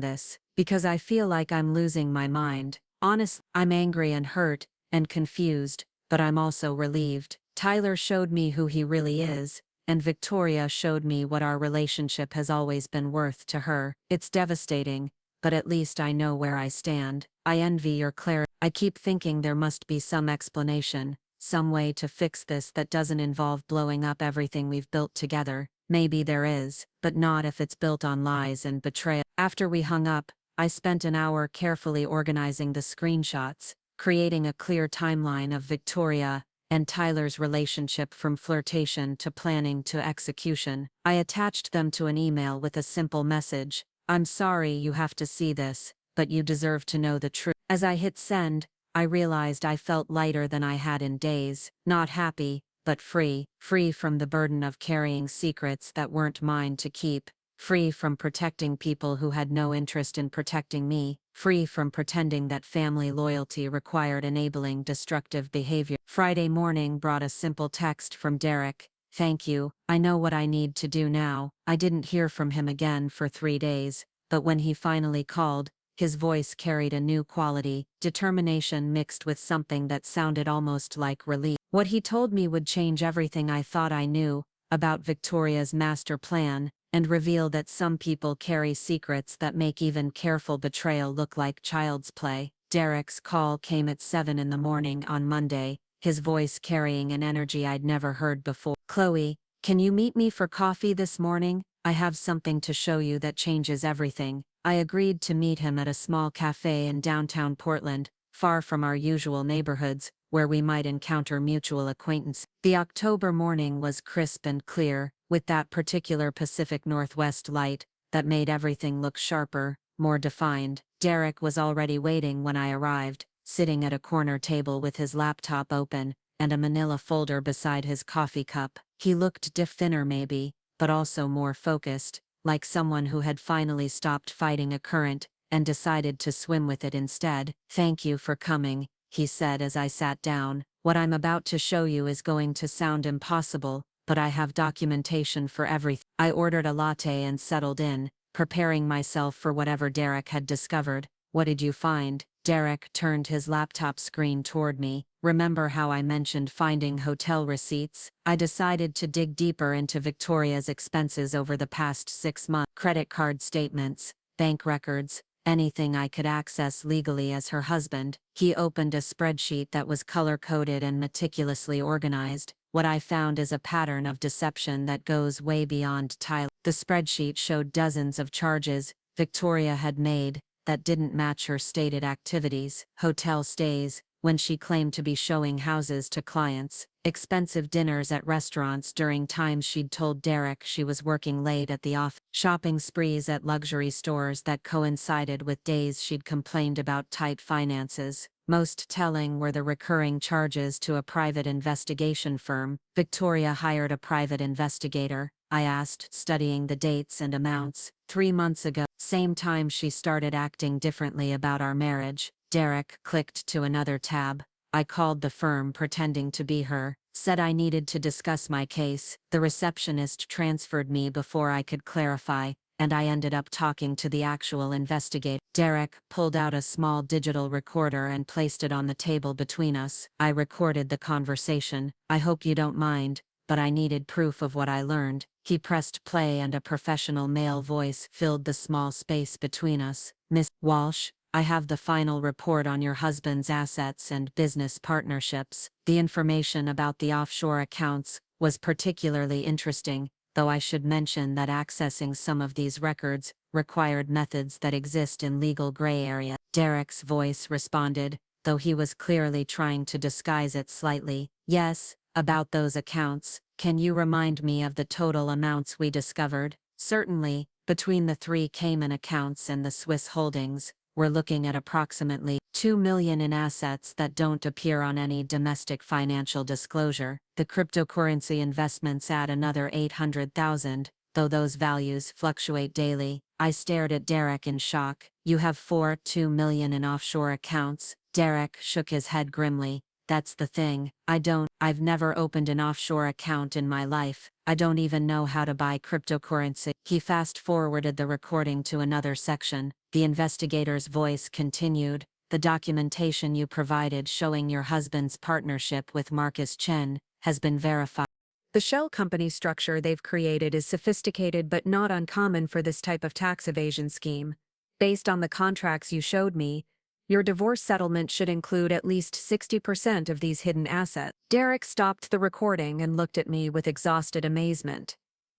Speaker 1: this? Because I feel like I'm losing my mind. Honestly, I'm angry and hurt, and confused, but I'm also relieved. Tyler showed me who he really is, and Victoria showed me what our relationship has always been worth to her. It's devastating, but at least I know where I stand. I envy your clarity. I keep thinking there must be some explanation, some way to fix this that doesn't involve blowing up everything we've built together. Maybe there is, but not if it's built on lies and betrayal. After we hung up, I spent an hour carefully organizing the screenshots, creating a clear timeline of Victoria and Tyler's relationship from flirtation to planning to execution. I attached them to an email with a simple message. I'm sorry you have to see this, but you deserve to know the truth. As I hit send, I realized I felt lighter than I had in days, not happy, but free from the burden of carrying secrets that weren't mine to keep. Free from protecting people who had no interest in protecting me, free from pretending that family loyalty required enabling destructive behavior. Friday morning brought a simple text from Derek. Thank you, I know what I need to do now. I didn't hear from him again for 3 days, but when he finally called, his voice carried a new quality, determination mixed with something that sounded almost like relief. What he told me would change everything I thought I knew about Victoria's master plan, and reveal that some people carry secrets that make even careful betrayal look like child's play. Derek's call came at 7 in the morning on Monday, his voice carrying an energy I'd never heard before. Chloe, can you meet me for coffee this morning? I have something to show you that changes everything. I agreed to meet him at a small cafe in downtown Portland, far from our usual neighborhoods, where we might encounter mutual acquaintance. The October morning was crisp and clear, with that particular Pacific Northwest light that made everything look sharper, more defined. Derek was already waiting when I arrived, sitting at a corner table with his laptop open and a manila folder beside his coffee cup. He looked thinner maybe, but also more focused, like someone who had finally stopped fighting a current and decided to swim with it instead. Thank you for coming, he said as I sat down. What I'm about to show you is going to sound impossible, but I have documentation for everything. I ordered a latte and settled in, preparing myself for whatever Derek had discovered. What did you find? Derek turned his laptop screen toward me. Remember how I mentioned finding hotel receipts? I decided to dig deeper into Victoria's expenses over the past 6 months. Credit card statements, bank records, anything I could access legally as her husband. He opened a spreadsheet that was color-coded and meticulously organized. What I found is a pattern of deception that goes way beyond Tyler. The spreadsheet showed dozens of charges Victoria had made that didn't match her stated activities. Hotel stays, when she claimed to be showing houses to clients, expensive dinners at restaurants during times she'd told Derek she was working late at the office, shopping sprees at luxury stores that coincided with days she'd complained about tight finances. Most telling were the recurring charges to a private investigation firm. Victoria hired a private investigator, I asked, studying the dates and amounts. 3 months ago, same time she started acting differently about our marriage. Derek clicked to another tab. I called the firm pretending to be her, said I needed to discuss my case. The receptionist transferred me before I could clarify, and I ended up talking to the actual investigator. Derek pulled out a small digital recorder and placed it on the table between us. I recorded the conversation. I hope you don't mind, but I needed proof of what I learned. He pressed play and a professional male voice filled the small space between us. Miss Walsh, I have the final report on your husband's assets and business partnerships. The information about the offshore accounts was particularly interesting, though I should mention that accessing some of these records required methods that exist in legal gray area. Derek's voice responded, though he was clearly trying to disguise it slightly. Yes, about those accounts. Can you remind me of the total amounts we discovered? Certainly, between the 3 Cayman accounts and the Swiss holdings, we're looking at approximately $2 million in assets that don't appear on any domestic financial disclosure. The cryptocurrency investments add another $800,000, though those values fluctuate daily. I stared at Derek in shock. You have $2 million in offshore accounts? Derek shook his head grimly. That's the thing. I've never opened an offshore account in my life. I don't even know how to buy cryptocurrency. He fast-forwarded the recording to another section. The investigator's voice continued. The documentation you provided showing your husband's partnership with Marcus Chen has been verified. The shell company structure they've created is sophisticated but not uncommon for this type of tax evasion scheme. Based on the contracts you showed me, your divorce settlement should include at least 60% of these hidden assets. Derek stopped the recording and looked at me with exhausted amazement.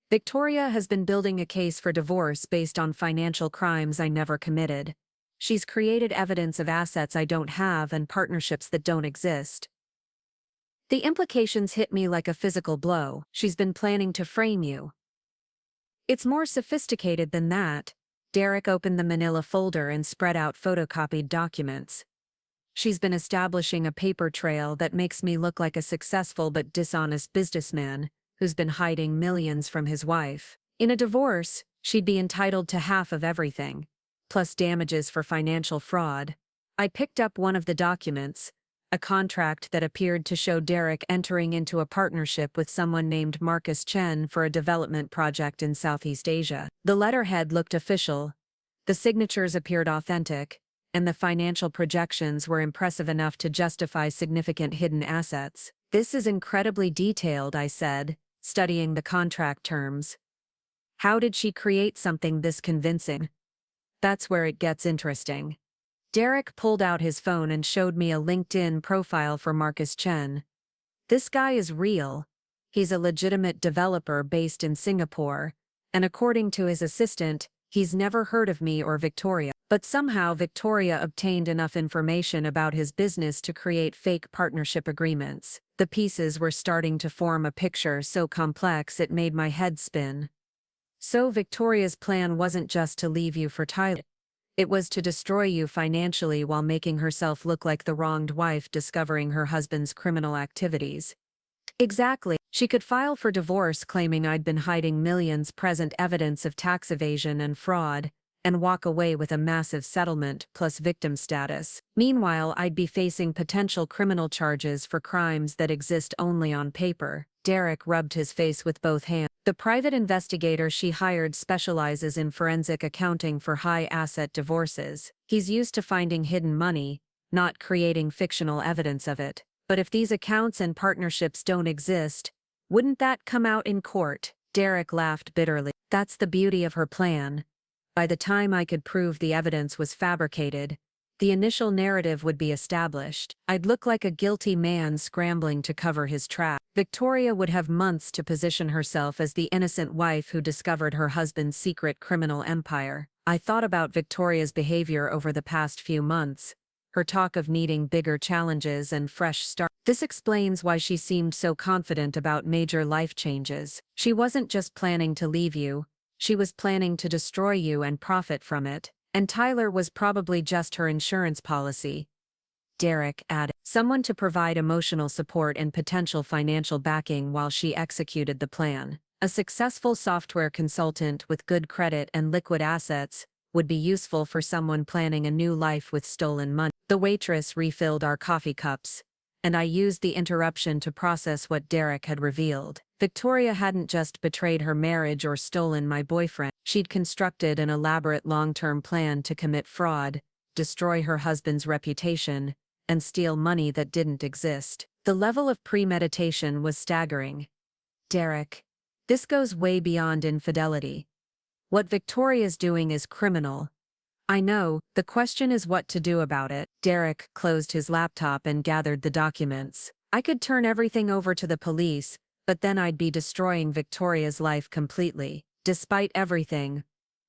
Speaker 1: Victoria has been building a case for divorce based on financial crimes I never committed. She's created evidence of assets I don't have and partnerships that don't exist. The implications hit me like a physical blow. She's been planning to frame you. It's more sophisticated than that. Derek opened the manila folder and spread out photocopied documents. She's been establishing a paper trail that makes me look like a successful but dishonest businessman who's been hiding millions from his wife. In a divorce, she'd be entitled to half of everything, plus damages for financial fraud. I picked up one of the documents, a contract that appeared to show Derek entering into a partnership with someone named Marcus Chen for a development project in Southeast Asia. The letterhead looked official, the signatures appeared authentic, and the financial projections were impressive enough to justify significant hidden assets. This is incredibly detailed, I said, studying the contract terms. How did she create something this convincing? That's where it gets interesting. Derek pulled out his phone and showed me a LinkedIn profile for Marcus Chen. This guy is real. He's a legitimate developer based in Singapore, and according to his assistant, he's never heard of me or Victoria. But somehow Victoria obtained enough information about his business to create fake partnership agreements. The pieces were starting to form a picture so complex it made my head spin. So Victoria's plan wasn't just to leave you for Tyler. It was to destroy you financially while making herself look like the wronged wife discovering her husband's criminal activities. Exactly. She could file for divorce claiming I'd been hiding millions present evidence of tax evasion and fraud, and walk away with a massive settlement plus victim status. Meanwhile, I'd be facing potential criminal charges for crimes that exist only on paper. Derek rubbed his face with both hands. The private investigator she hired specializes in forensic accounting for high-asset divorces. He's used to finding hidden money, not creating fictional evidence of it. But if these accounts and partnerships don't exist, wouldn't that come out in court? Derek laughed bitterly. That's the beauty of her plan. By the time I could prove the evidence was fabricated, the initial narrative would be established. I'd look like a guilty man scrambling to cover his tracks. Victoria would have months to position herself as the innocent wife who discovered her husband's secret criminal empire. I thought about Victoria's behavior over the past few months, her talk of needing bigger challenges and fresh starts. This explains why she seemed so confident about major life changes. She wasn't just planning to leave you, she was planning to destroy you and profit from it. And Tyler was probably just her insurance policy. Derek added, someone to provide emotional support and potential financial backing while she executed the plan. A successful software consultant with good credit and liquid assets would be useful for someone planning a new life with stolen money. The waitress refilled our coffee cups, and I used the interruption to process what Derek had revealed. Victoria hadn't just betrayed her marriage or stolen my boyfriend. She'd constructed an elaborate long-term plan to commit fraud, destroy her husband's reputation, and steal money that didn't exist. The level of premeditation was staggering. Derek, this goes way beyond infidelity. What Victoria's doing is criminal. I know, the question is what to do about it. Derek closed his laptop and gathered the documents. I could turn everything over to the police, but then I'd be destroying Victoria's life completely. Despite everything,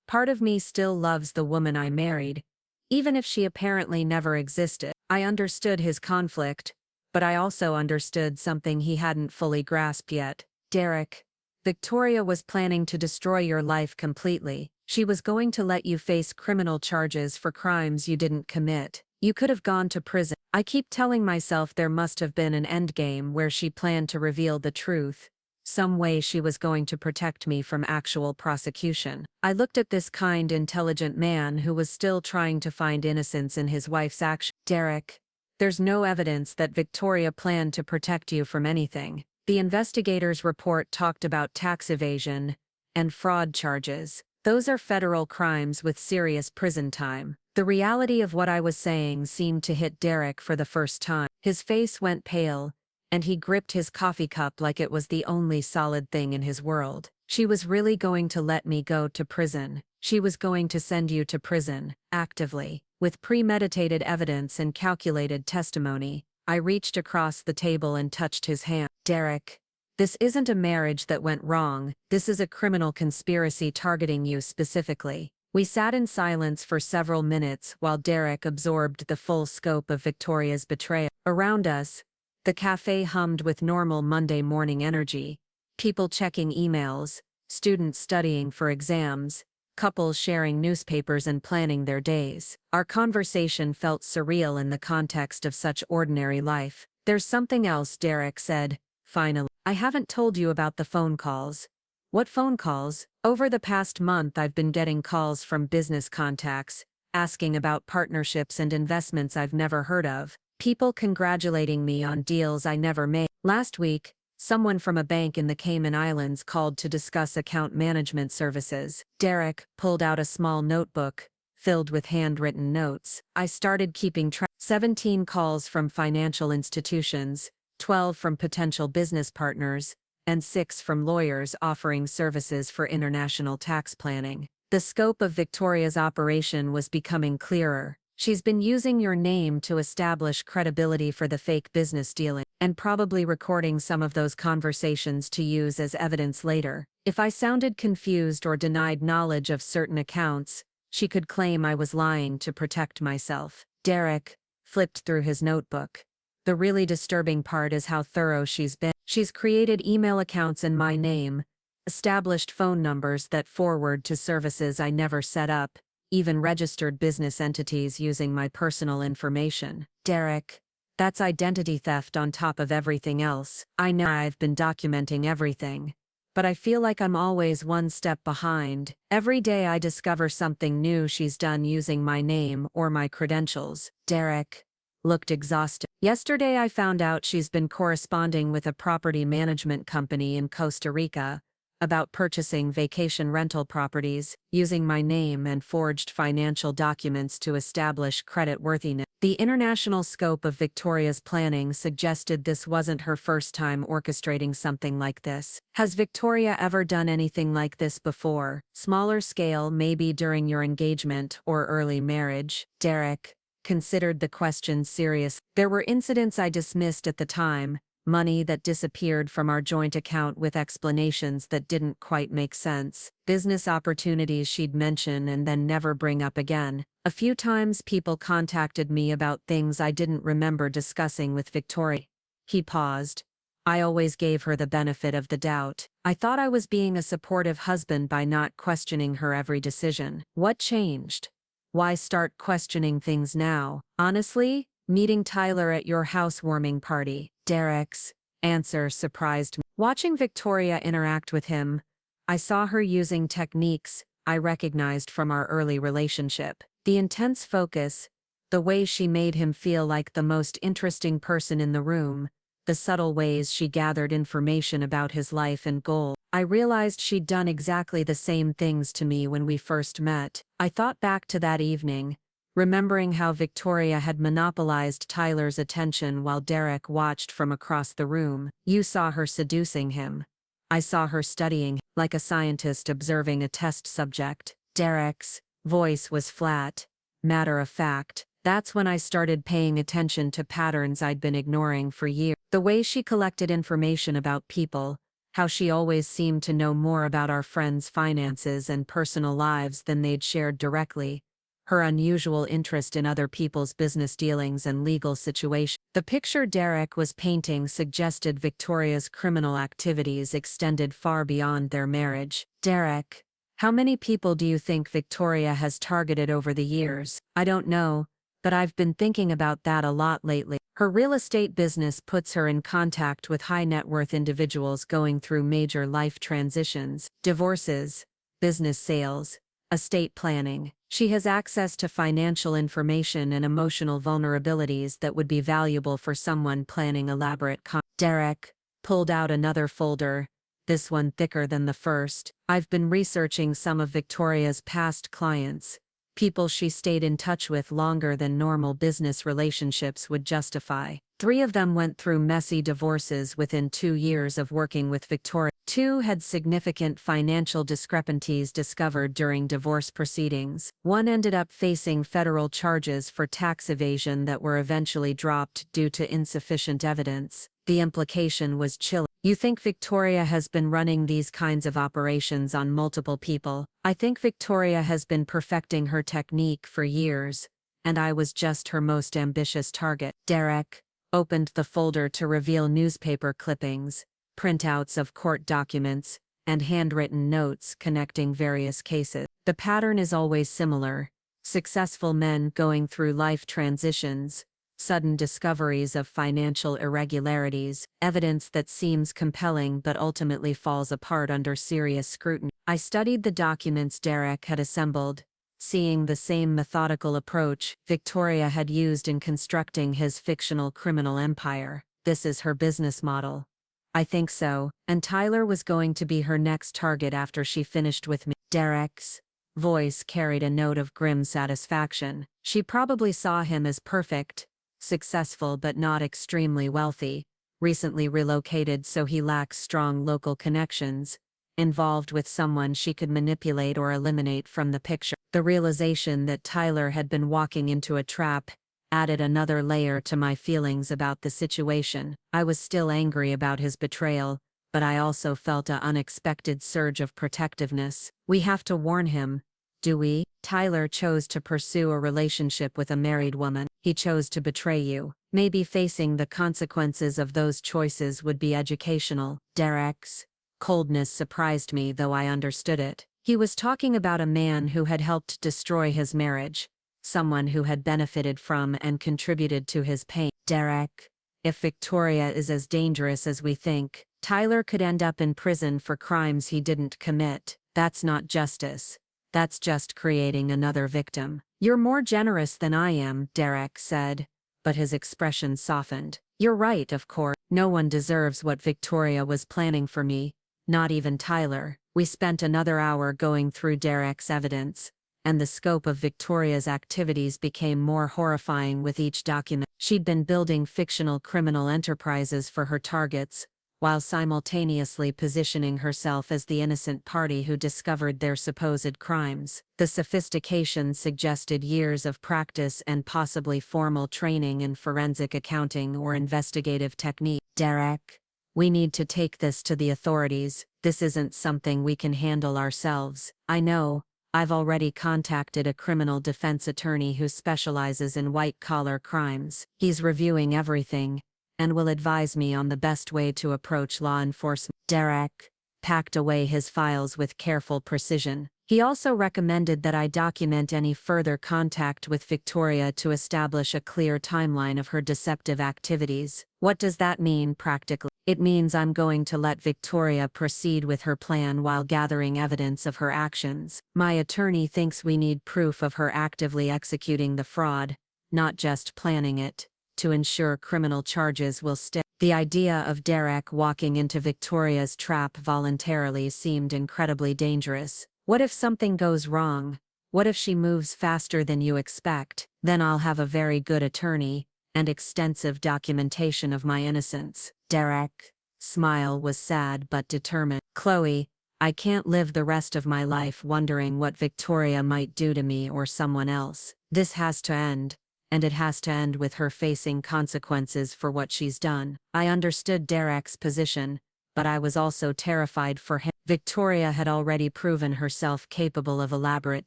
Speaker 1: part of me still loves the woman I married, even if she apparently never existed. I understood his conflict, but I also understood something he hadn't fully grasped yet. Derek, Victoria was planning to destroy your life completely. She was going to let you face criminal charges for crimes you didn't commit. You could have gone to prison. I keep telling myself there must have been an endgame where she planned to reveal the truth. Some way she was going to protect me from actual prosecution. I looked at this kind, intelligent man who was still trying to find innocence in his wife's action. Derek, there's no evidence that Victoria planned to protect you from anything. The investigator's report talked about tax evasion and fraud charges. Those are federal crimes with serious prison time. The reality of what I was saying seemed to hit Derek for the first time. His face went pale, and he gripped his coffee cup like it was the only solid thing in his world. She was really going to let me go to prison. She was going to send you to prison, actively. With premeditated evidence and calculated testimony, I reached across the table and touched his hand. Derek, this isn't a marriage that went wrong, this is a criminal conspiracy targeting you specifically. We sat in silence for several minutes while Derek absorbed the full scope of Victoria's betrayal. Around us, the cafe hummed with normal Monday morning energy. People checking emails, students studying for exams, couples sharing newspapers and planning their days. Our conversation felt surreal in the context of such ordinary life. There's something else, Derek said, finally. I haven't told you about the phone calls. What phone calls? Over the past month I've been getting calls from business contacts, asking about partnerships and investments I've never heard of. People congratulating me on deals I never made. Last week, someone from a bank in the Cayman Islands called to discuss account management services. Derek pulled out a small notebook, filled with handwritten notes. I started keeping track. 17 calls from financial institutions, 12 from potential business partners, and 6 from lawyers offering services for international tax planning. The scope of Victoria's operation was becoming clearer. She's been using your name to establish credibility for the fake business dealing, and probably recording some of those conversations to use as evidence later. If I sounded confused or denied knowledge of certain accounts, she could claim I was lying to protect myself. Derek flipped through his notebook. The really disturbing part is how thorough she's been. She's created email accounts in my name, established phone numbers that forward to services I never set up, even registered business entities using my personal information. Derek, that's identity theft on top of everything else. I know I've been documenting everything, but I feel like I'm always one step behind. Every day I discover something new she's done using my name or my credentials. Derek looked exhausted. Yesterday I found out she's been corresponding with a property management company in Costa Rica about purchasing vacation rental properties, using my name and forged financial documents to establish creditworthiness. The international scope of Victoria's planning suggested this wasn't her first time orchestrating something like this. Has Victoria ever done anything like this before? Smaller scale, maybe during your engagement or early marriage? Derek considered the question serious. There were incidents I dismissed at the time, money that disappeared from our joint account with explanations that didn't quite make sense, business opportunities she'd mention and then never bring up again. A few times people contacted me about things I didn't remember discussing with Victoria. He paused. I always gave her the benefit of the doubt. I thought I was being a supportive husband by not questioning her every decision. What changed? Why start questioning things now? Honestly, meeting Tyler at your housewarming party. Derek's answer surprised me. Watching Victoria interact with him, I saw her using techniques I recognized from our early relationship. The intense focus, The way she made him feel like the most interesting person in the room, the subtle ways she gathered information about his life and goals. I realized she'd done exactly the same things to me when we first met. I thought back to that evening, remembering how Victoria had monopolized Tyler's attention while Derek watched from across the room. You saw her seducing him. I saw her studying, like a scientist observing a test subject. Derek's voice was flat, matter of fact. That's when I started paying attention to patterns I'd been ignoring for years. The way she collected information about people, how she always seemed to know more about our friends' finances and personal lives than they'd shared directly, her unusual interest in other people's business dealings and legal situations. The picture Derek was painting suggested Victoria's criminal activities extended far beyond their marriage. Derek, how many people do you think Victoria has targeted over the years? I don't know, but I've been thinking about that a lot lately. Her real estate business puts her in contact with high net worth individuals going through major life transitions, divorces, business sales, estate planning. She has access to financial information and emotional vulnerabilities that would be valuable for someone planning elaborate Derek pulled out another folder, this one thicker than the first. I've been researching some of Victoria's past clients. People she stayed in touch with longer than normal business relationships would justify. 3 of them went through messy divorces within 2 years of working with Victoria. 2 had significant financial discrepancies discovered during divorce proceedings. 1 ended up facing federal charges for tax evasion that were eventually dropped due to insufficient evidence. The implication was chilling. You think Victoria has been running these kinds of operations on multiple people? I think Victoria has been perfecting her technique for years, and I was just her most ambitious target. Derek opened the folder to reveal newspaper clippings, printouts of court documents, and handwritten notes connecting various cases. The pattern is always similar: successful men going through life transitions, sudden discoveries of financial irregularities, evidence that seems compelling but ultimately falls apart under serious scrutiny. I studied the documents Derek had assembled, seeing the same methodical approach Victoria had used in constructing his fictional criminal empire. This is her business model. I think so, and Tyler was going to be her next target after she finished with me. Derek's voice carried a note of grim satisfaction. She probably saw him as perfect, successful but not extremely wealthy, recently relocated so he lacks strong local connections, involved with someone she could manipulate or eliminate from the picture. The realization that Tyler had been walking into a trap added another layer to my feelings about the situation. I was still angry about his betrayal, but I also felt an unexpected surge of protectiveness. We have to warn him, do we? Tyler chose to pursue a relationship with a married woman. He chose to betray you. Maybe facing the consequences of those choices would be educational. Derek's coldness surprised me, though I understood it. He was talking about a man who had helped destroy his marriage, someone who had benefited from and contributed to his pain. Derek, if Victoria is as dangerous as we think, Tyler could end up in prison for crimes he didn't commit. That's not justice. That's just creating another victim. You're more generous than I am, Derek said, but his expression softened. You're right, of course. No one deserves what Victoria was planning for me, not even Tyler. We spent another hour going through Derek's evidence, and the scope of Victoria's activities became more horrifying with each document. She'd been building fictional criminal enterprises for her targets, while simultaneously positioning herself as the innocent party who discovered their supposed crimes. The sophistication suggested years of practice and possibly formal training in forensic accounting or investigative technique. Derek, we need to take this to the authorities. This isn't something we can handle ourselves. I know. I've already contacted a criminal defense attorney who specializes in white-collar crimes. He's reviewing everything and will advise me on the best way to approach law enforcement. Derek packed away his files with careful precision. He also recommended that I document any further contact with Victoria to establish a clear timeline of her deceptive activities. What does that mean practically? It means I'm going to let Victoria proceed with her plan while gathering evidence of her actions. My attorney thinks we need proof of her actively executing the fraud, not just planning it, to ensure criminal charges will stick. The idea of Derek walking into Victoria's trap voluntarily seemed incredibly dangerous. What if something goes wrong? What if she moves faster than you expect? Then I'll have a very good attorney, and extensive documentation of my innocence. Derek's smile was sad but determined. Chloe, I can't live the rest of my life wondering what Victoria might do to me or someone else. This has to end. And it has to end with her facing consequences for what she's done. I understood Derek's position, but I was also terrified for him. Victoria had already proven herself capable of elaborate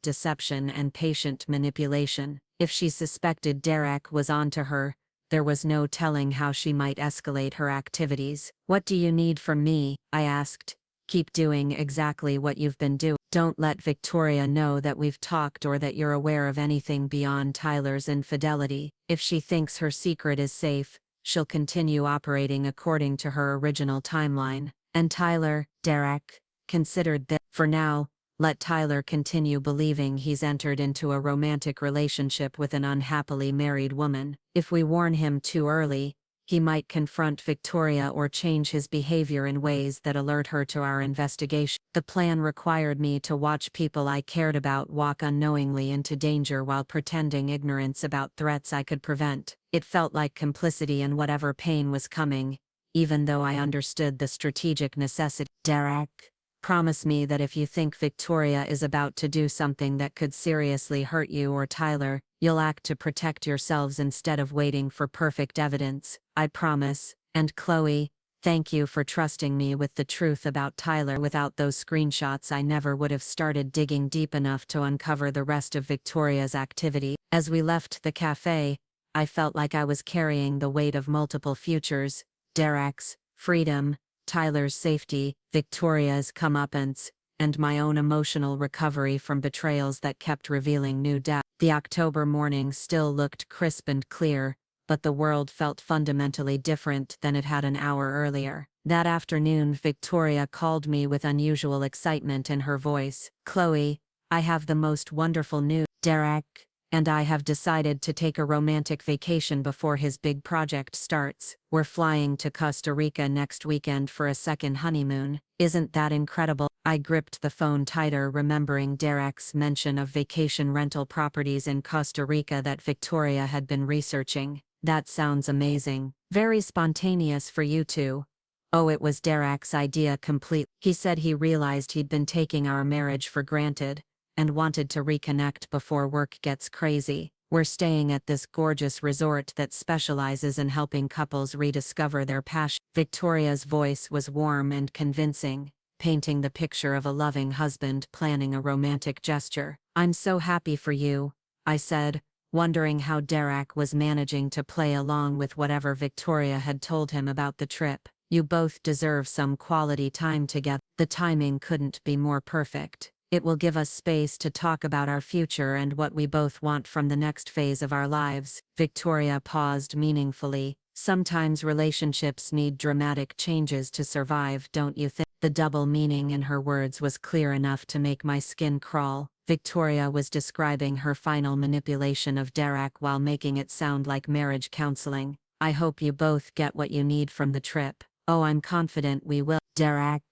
Speaker 1: deception and patient manipulation. If she suspected Derek was onto her, there was no telling how she might escalate her activities. What do you need from me? I asked. Keep doing exactly what you've been doing. Don't let Victoria know that we've talked or that you're aware of anything beyond Tyler's infidelity. If she thinks her secret is safe, she'll continue operating according to her original timeline. And Tyler, Derek, considered that. For now, let Tyler continue believing he's entered into a romantic relationship with an unhappily married woman. If we warn him too early, he might confront Victoria or change his behavior in ways that alert her to our investigation. The plan required me to watch people I cared about walk unknowingly into danger while pretending ignorance about threats I could prevent. It felt like complicity in whatever pain was coming, even though I understood the strategic necessity. Derek, promise me that if you think Victoria is about to do something that could seriously hurt you or Tyler, you'll act to protect yourselves instead of waiting for perfect evidence. I promise. And Chloe, thank you for trusting me with the truth about Tyler. Without those screenshots, I never would have started digging deep enough to uncover the rest of Victoria's activity. As we left the cafe, I felt like I was carrying the weight of multiple futures: Derek's freedom, Tyler's safety, Victoria's comeuppance, and my own emotional recovery from betrayals that kept revealing new depths. The October morning still looked crisp and clear, but the world felt fundamentally different than it had an hour earlier. That afternoon, Victoria called me with unusual excitement in her voice. Chloe, I have the most wonderful news. Derek and I have decided to take a romantic vacation before his big project starts. We're flying to Costa Rica next weekend for a second honeymoon. Isn't that incredible? I gripped the phone tighter, remembering Derek's mention of vacation rental properties in Costa Rica that Victoria had been researching. That sounds amazing. Very spontaneous for you two. Oh, it was Derek's idea completely. He said he realized he'd been taking our marriage for granted, and wanted to reconnect before work gets crazy. We're staying at this gorgeous resort that specializes in helping couples rediscover their passion. Victoria's voice was warm and convincing, painting the picture of a loving husband planning a romantic gesture. I'm so happy for you, I said, wondering how Derek was managing to play along with whatever Victoria had told him about the trip. You both deserve some quality time together. The timing couldn't be more perfect. It will give us space to talk about our future and what we both want from the next phase of our lives. Victoria paused meaningfully. Sometimes relationships need dramatic changes to survive, don't you think? The double meaning in her words was clear enough to make my skin crawl. Victoria was describing her final manipulation of Derek while making it sound like marriage counseling. I hope you both get what you need from the trip. Oh, I'm confident we will. Derek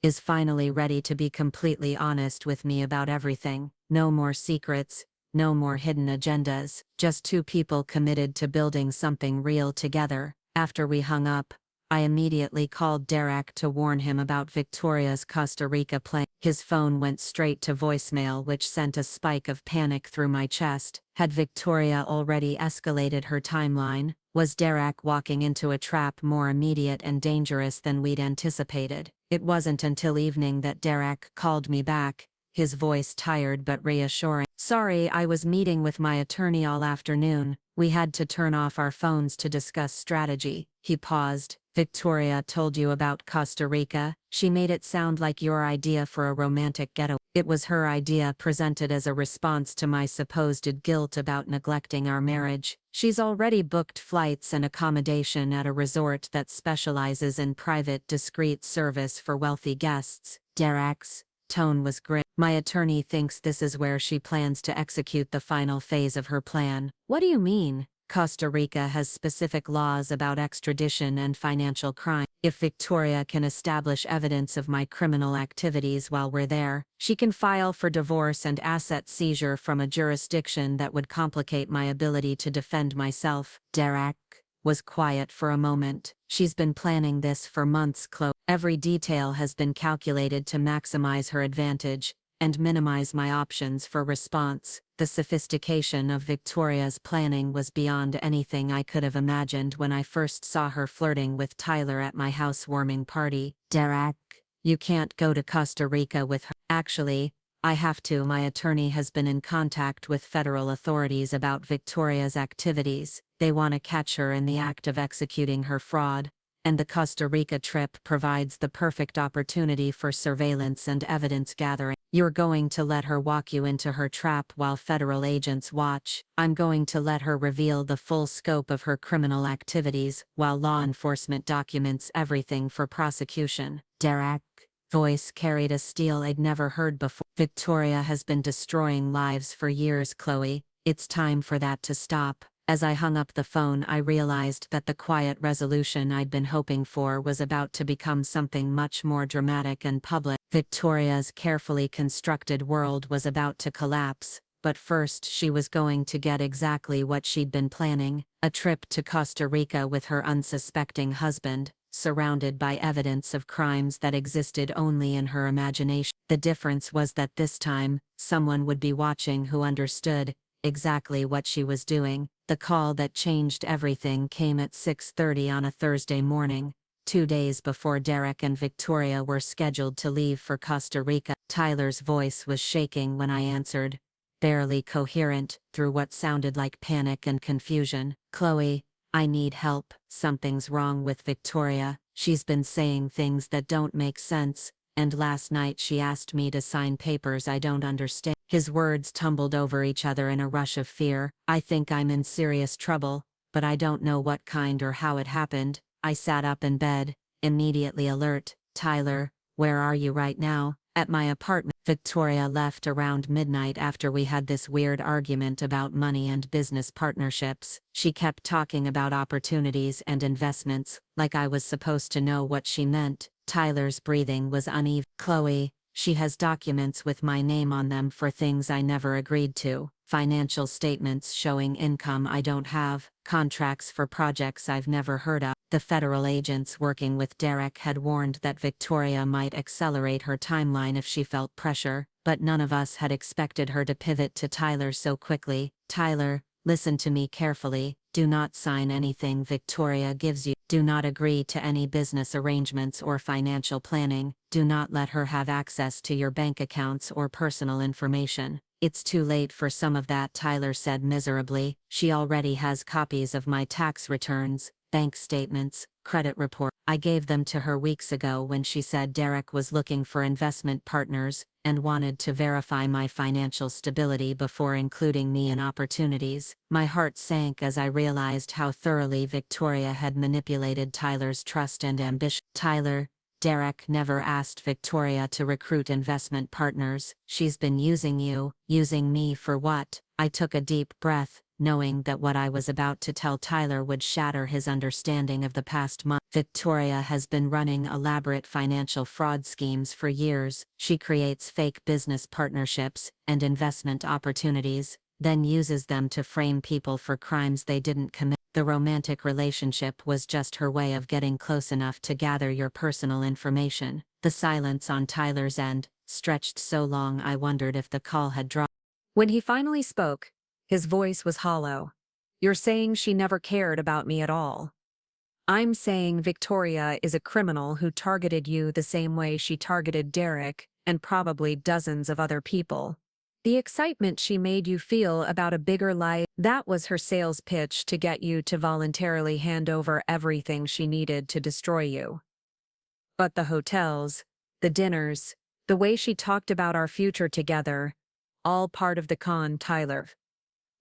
Speaker 1: is finally ready to be completely honest with me about everything. No more secrets, no more hidden agendas, just two people committed to building something real together. After we hung up, I immediately called Derek to warn him about Victoria's Costa Rica plan. His phone went straight to voicemail, which sent a spike of panic through my chest. Had Victoria already escalated her timeline? Was Derek walking into a trap more immediate and dangerous than we'd anticipated? It wasn't until evening that Derek called me back, his voice tired but reassuring. Sorry, I was meeting with my attorney all afternoon. We had to turn off our phones to discuss strategy. He paused. Victoria told you about Costa Rica? She made it sound like your idea for a romantic getaway. It was her idea, presented as a response to my supposed guilt about neglecting our marriage. She's already booked flights and accommodation at a resort that specializes in private, discreet service for wealthy guests. Derek's tone was grim. My attorney thinks this is where she plans to execute the final phase of her plan. What do you mean? Costa Rica has specific laws about extradition and financial crime. If Victoria can establish evidence of my criminal activities while we're there, she can file for divorce and asset seizure from a jurisdiction that would complicate my ability to defend myself. Derek was quiet for a moment. She's been planning this for months, Chloe. Every detail has been calculated to maximize her advantage and minimize my options for response. The sophistication of Victoria's planning was beyond anything I could have imagined when I first saw her flirting with Tyler at my housewarming party. Derek, you can't go to Costa Rica with her. Actually, I have to. My attorney has been in contact with federal authorities about Victoria's activities. They want to catch her in the act of executing her fraud, and the Costa Rica trip provides the perfect opportunity for surveillance and evidence gathering. You're going to let her walk you into her trap while federal agents watch. I'm going to let her reveal the full scope of her criminal activities while law enforcement documents everything for prosecution. Derek's voice carried a steel I'd never heard before. Victoria has been destroying lives for years, Chloe. It's time for that to stop. As I hung up the phone, I realized that the quiet resolution I'd been hoping for was about to become something much more dramatic and public. Victoria's carefully constructed world was about to collapse, but first she was going to get exactly what she'd been planning: a trip to Costa Rica with her unsuspecting husband, surrounded by evidence of crimes that existed only in her imagination. The difference was that this time, someone would be watching who understood exactly what she was doing. The call that changed everything came at 6:30 on a Thursday morning, 2 days before Derek and Victoria were scheduled to leave for Costa Rica. Tyler's voice was shaking when I answered, barely coherent through what sounded like panic and confusion. Chloe, I need help. Something's wrong with Victoria. She's been saying things that don't make sense, and last night she asked me to sign papers I don't understand. His words tumbled over each other in a rush of fear. I think I'm in serious trouble, but I don't know what kind or how it happened. I sat up in bed, immediately alert. Tyler, where are you right now? At my apartment. Victoria left around midnight after we had this weird argument about money and business partnerships. She kept talking about opportunities and investments, like I was supposed to know what she meant. Tyler's breathing was uneven. Chloe, she has documents with my name on them for things I never agreed to, financial statements showing income I don't have, contracts for projects I've never heard of. The federal agents working with Derek had warned that Victoria might accelerate her timeline if she felt pressure, but none of us had expected her to pivot to Tyler so quickly. Tyler, listen to me carefully. Do not sign anything Victoria gives you. Do not agree to any business arrangements or financial planning. Do not let her have access to your bank accounts or personal information. It's too late for some of that, Tyler said miserably. She already has copies of my tax returns, bank statements, credit report. I gave them to her weeks ago when she said Derek was looking for investment partners and wanted to verify my financial stability before including me in opportunities. My heart sank as I realized how thoroughly Victoria had manipulated Tyler's trust and ambition. Tyler, Derek never asked Victoria to recruit investment partners. She's been using you. Using me for what? I took a deep breath, knowing that what I was about to tell Tyler would shatter his understanding of the past month. Victoria has been running elaborate financial fraud schemes for years. She creates fake business partnerships and investment opportunities, then uses them to frame people for crimes they didn't commit. The romantic relationship was just her way of getting close enough to gather your personal information. The silence on Tyler's end stretched so long I wondered if the call had dropped. When he finally spoke, his voice was hollow. You're saying she never cared about me at all. I'm saying Victoria is a criminal who targeted you the same way she targeted Derek and probably dozens of other people. The excitement she made you feel about a bigger life, that was her sales pitch to get you to voluntarily hand over everything she needed to destroy you. But the hotels, the dinners, the way she talked about our future together, all part of the con, Tyler.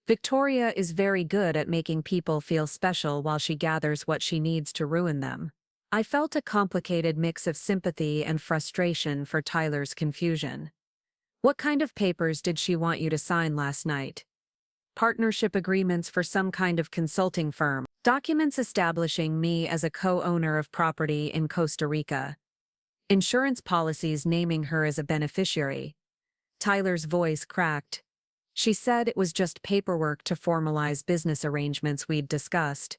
Speaker 1: Victoria is very good at making people feel special while she gathers what she needs to ruin them. I felt a complicated mix of sympathy and frustration for Tyler's confusion. What kind of papers did she want you to sign last night? Partnership agreements for some kind of consulting firm. Documents establishing me as a co-owner of property in Costa Rica. Insurance policies naming her as a beneficiary. Tyler's voice cracked. She said it was just paperwork to formalize business arrangements we'd discussed.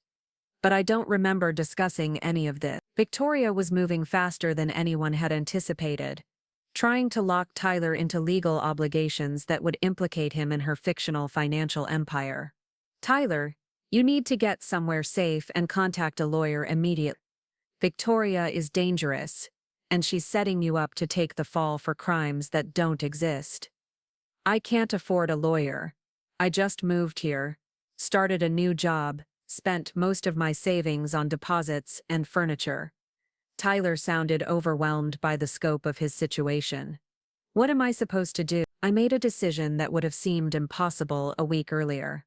Speaker 1: But I don't remember discussing any of this. Victoria was moving faster than anyone had anticipated, trying to lock Tyler into legal obligations that would implicate him in her fictional financial empire. Tyler, you need to get somewhere safe and contact a lawyer immediately. Victoria is dangerous, and she's setting you up to take the fall for crimes that don't exist. I can't afford a lawyer. I just moved here, started a new job, spent most of my savings on deposits and furniture. Tyler sounded overwhelmed by the scope of his situation. What am I supposed to do? I made a decision that would have seemed impossible a week earlier.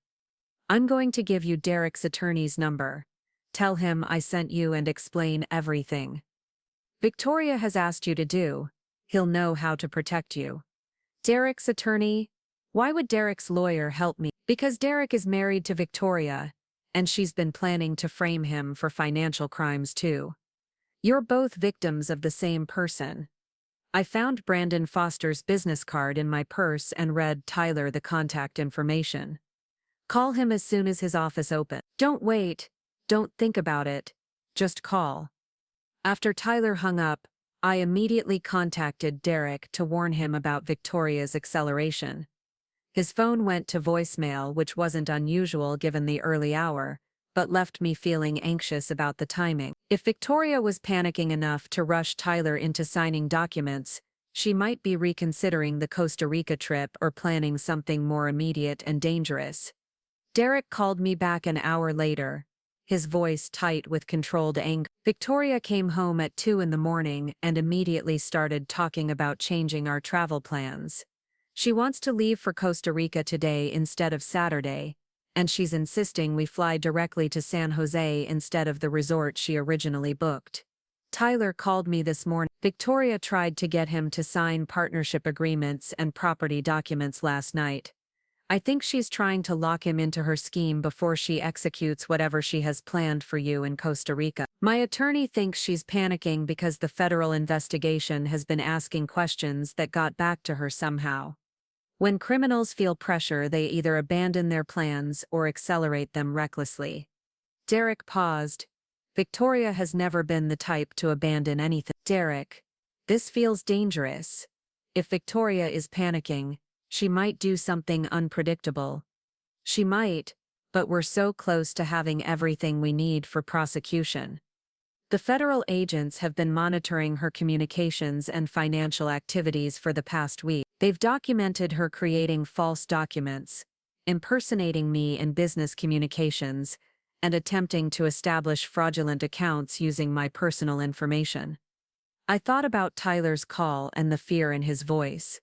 Speaker 1: I'm going to give you Derek's attorney's number. Tell him I sent you and explain everything Victoria has asked you to do. He'll know how to protect you. Derek's attorney? Why would Derek's lawyer help me? Because Derek is married to Victoria, and she's been planning to frame him for financial crimes too. You're both victims of the same person. I found Brandon Foster's business card in my purse and read Tyler the contact information. Call him as soon as his office opens. Don't wait. Don't think about it. Just call. After Tyler hung up, I immediately contacted Derek to warn him about Victoria's acceleration. His phone went to voicemail, which wasn't unusual given the early hour, but left me feeling anxious about the timing. If Victoria was panicking enough to rush Tyler into signing documents, she might be reconsidering the Costa Rica trip or planning something more immediate and dangerous. Derek called me back an hour later, his voice tight with controlled anger. Victoria came home at 2 in the morning and immediately started talking about changing our travel plans. She wants to leave for Costa Rica today instead of Saturday, and she's insisting we fly directly to San Jose instead of the resort she originally booked. Tyler called me this morning. Victoria tried to get him to sign partnership agreements and property documents last night. I think she's trying to lock him into her scheme before she executes whatever she has planned for you in Costa Rica. My attorney thinks she's panicking because the federal investigation has been asking questions that got back to her somehow. When criminals feel pressure, they either abandon their plans or accelerate them recklessly. Derek paused. Victoria has never been the type to abandon anything. Derek, this feels dangerous. If Victoria is panicking, she might do something unpredictable. She might, but we're so close to having everything we need for prosecution. The federal agents have been monitoring her communications and financial activities for the past week. They've documented her creating false documents, impersonating me in business communications, and attempting to establish fraudulent accounts using my personal information. I thought about Tyler's call and the fear in his voice.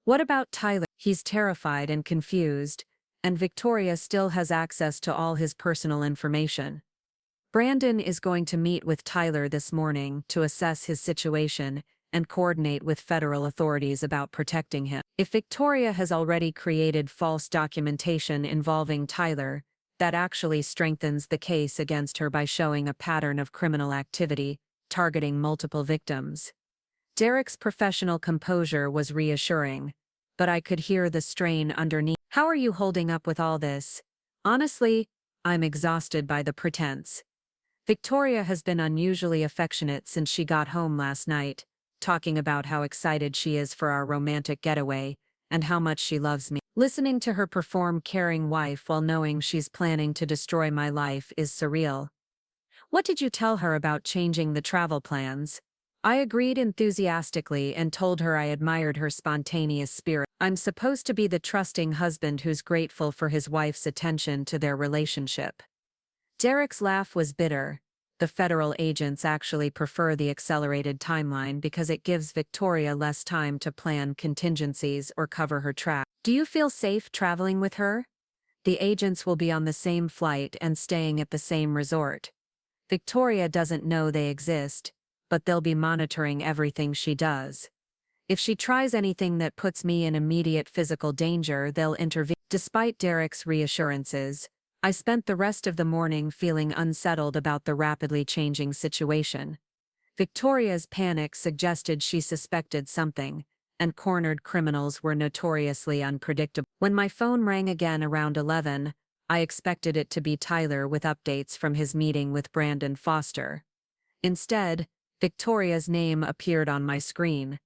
Speaker 1: What about Tyler? He's terrified and confused, and Victoria still has access to all his personal information. Brandon is going to meet with Tyler this morning to assess his situation and coordinate with federal authorities about protecting him. If Victoria has already created false documentation involving Tyler, that actually strengthens the case against her by showing a pattern of criminal activity, targeting multiple victims. Derek's professional composure was reassuring, but I could hear the strain underneath. How are you holding up with all this? Honestly, I'm exhausted by the pretense. Victoria has been unusually affectionate since she got home last night, talking about how excited she is for our romantic getaway and how much she loves me. Listening to her perform caring wife while knowing she's planning to destroy my life is surreal. What did you tell her about changing the travel plans? I agreed enthusiastically and told her I admired her spontaneous spirit. I'm supposed to be the trusting husband who's grateful for his wife's attention to their relationship. Derek's laugh was bitter. The federal agents actually prefer the accelerated timeline because it gives Victoria less time to plan contingencies or cover her tracks. Do you feel safe traveling with her? The agents will be on the same flight and staying at the same resort. Victoria doesn't know they exist, but they'll be monitoring everything she does. If she tries anything that puts me in immediate physical danger, they'll intervene. Despite Derek's reassurances, I spent the rest of the morning feeling unsettled about the rapidly changing situation. Victoria's panic suggested she suspected something, and cornered criminals were notoriously unpredictable. When my phone rang again around 11, I expected it to be Tyler with updates from his meeting with Brandon Foster. Instead, Victoria's name appeared on my screen.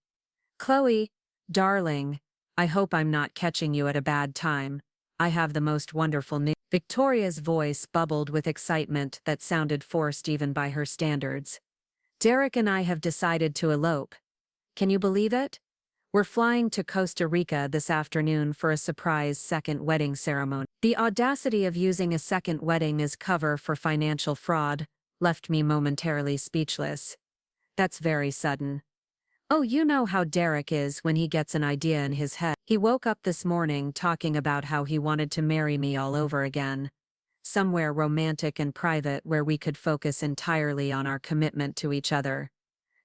Speaker 1: "Chloe, darling, I hope I'm not catching you at a bad time. I have the most wonderful news." Victoria's voice bubbled with excitement that sounded forced even by her standards. "Derek and I have decided to elope. Can you believe it? We're flying to Costa Rica this afternoon for a surprise second wedding ceremony." The audacity of using a second wedding as cover for financial fraud left me momentarily speechless. That's very sudden. Oh, you know how Derek is when he gets an idea in his head. He woke up this morning talking about how he wanted to marry me all over again. Somewhere romantic and private where we could focus entirely on our commitment to each other.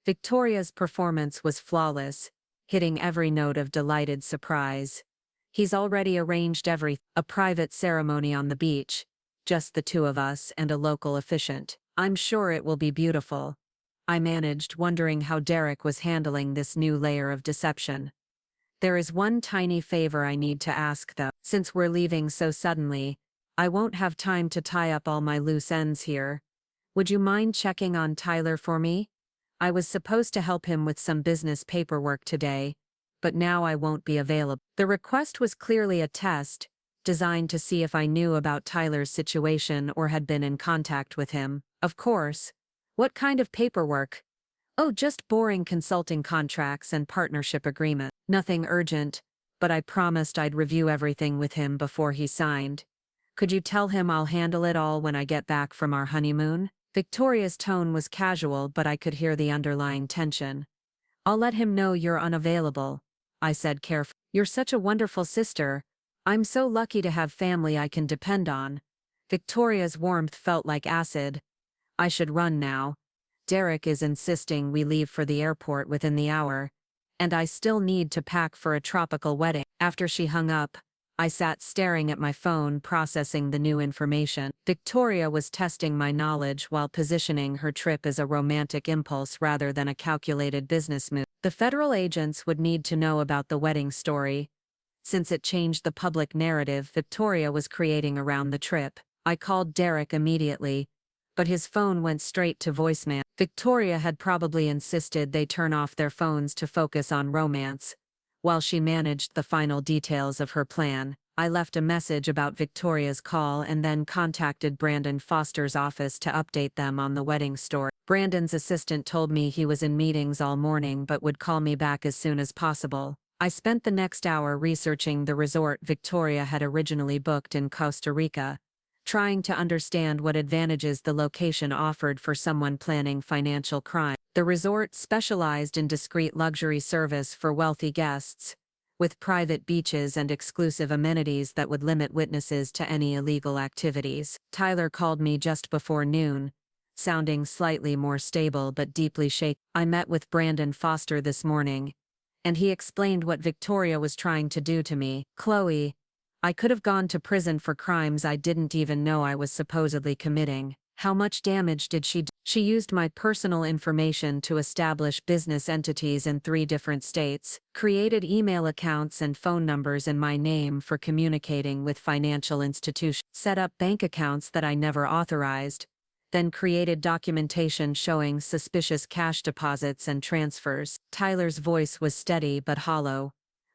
Speaker 1: Victoria's performance was flawless, hitting every note of delighted surprise. He's already arranged a private ceremony on the beach, just the two of us and a local officiant. I'm sure it will be beautiful. I managed, wondering how Derek was handling this new layer of deception. There is one tiny favor I need to ask though. Since we're leaving so suddenly, I won't have time to tie up all my loose ends here. Would you mind checking on Tyler for me? I was supposed to help him with some business paperwork today, but now I won't be available. The request was clearly a test, designed to see if I knew about Tyler's situation or had been in contact with him. Of course. What kind of paperwork? Oh, just boring consulting contracts and partnership agreement. Nothing urgent, but I promised I'd review everything with him before he signed. Could you tell him I'll handle it all when I get back from our honeymoon? Victoria's tone was casual, but I could hear the underlying tension. I'll let him know you're unavailable, I said carefully. You're such a wonderful sister. I'm so lucky to have family I can depend on. Victoria's warmth felt like acid. I should run now. Derek is insisting we leave for the airport within the hour, and I still need to pack for a tropical wedding. After she hung up, I sat staring at my phone, processing the new information. Victoria was testing my knowledge while positioning her trip as a romantic impulse rather than a calculated business move. The federal agents would need to know about the wedding story, since it changed the public narrative Victoria was creating around the trip. I called Derek immediately, but his phone went straight to voicemail. Victoria had probably insisted they turn off their phones to focus on romance. While she managed the final details of her plan, I left a message about Victoria's call and then contacted Brandon Foster's office to update them on the wedding story. Brandon's assistant told me he was in meetings all morning but would call me back as soon as possible. I spent the next hour researching the resort Victoria had originally booked in Costa Rica, trying to understand what advantages the location offered for someone planning financial crime. The resort specialized in discreet luxury service for wealthy guests, with private beaches and exclusive amenities that would limit witnesses to any illegal activities. Tyler called me just before noon, sounding slightly more stable but deeply shaken. I met with Brandon Foster this morning, and he explained what Victoria was trying to do to me. Chloe, I could have gone to prison for crimes I didn't even know I was supposedly committing. How much damage did she do? She used my personal information to establish business entities in 3 different states, created email accounts and phone numbers in my name for communicating with financial institutions, set up bank accounts that I never authorized, then created documentation showing suspicious cash deposits and transfers. Tyler's voice was steady but hollow.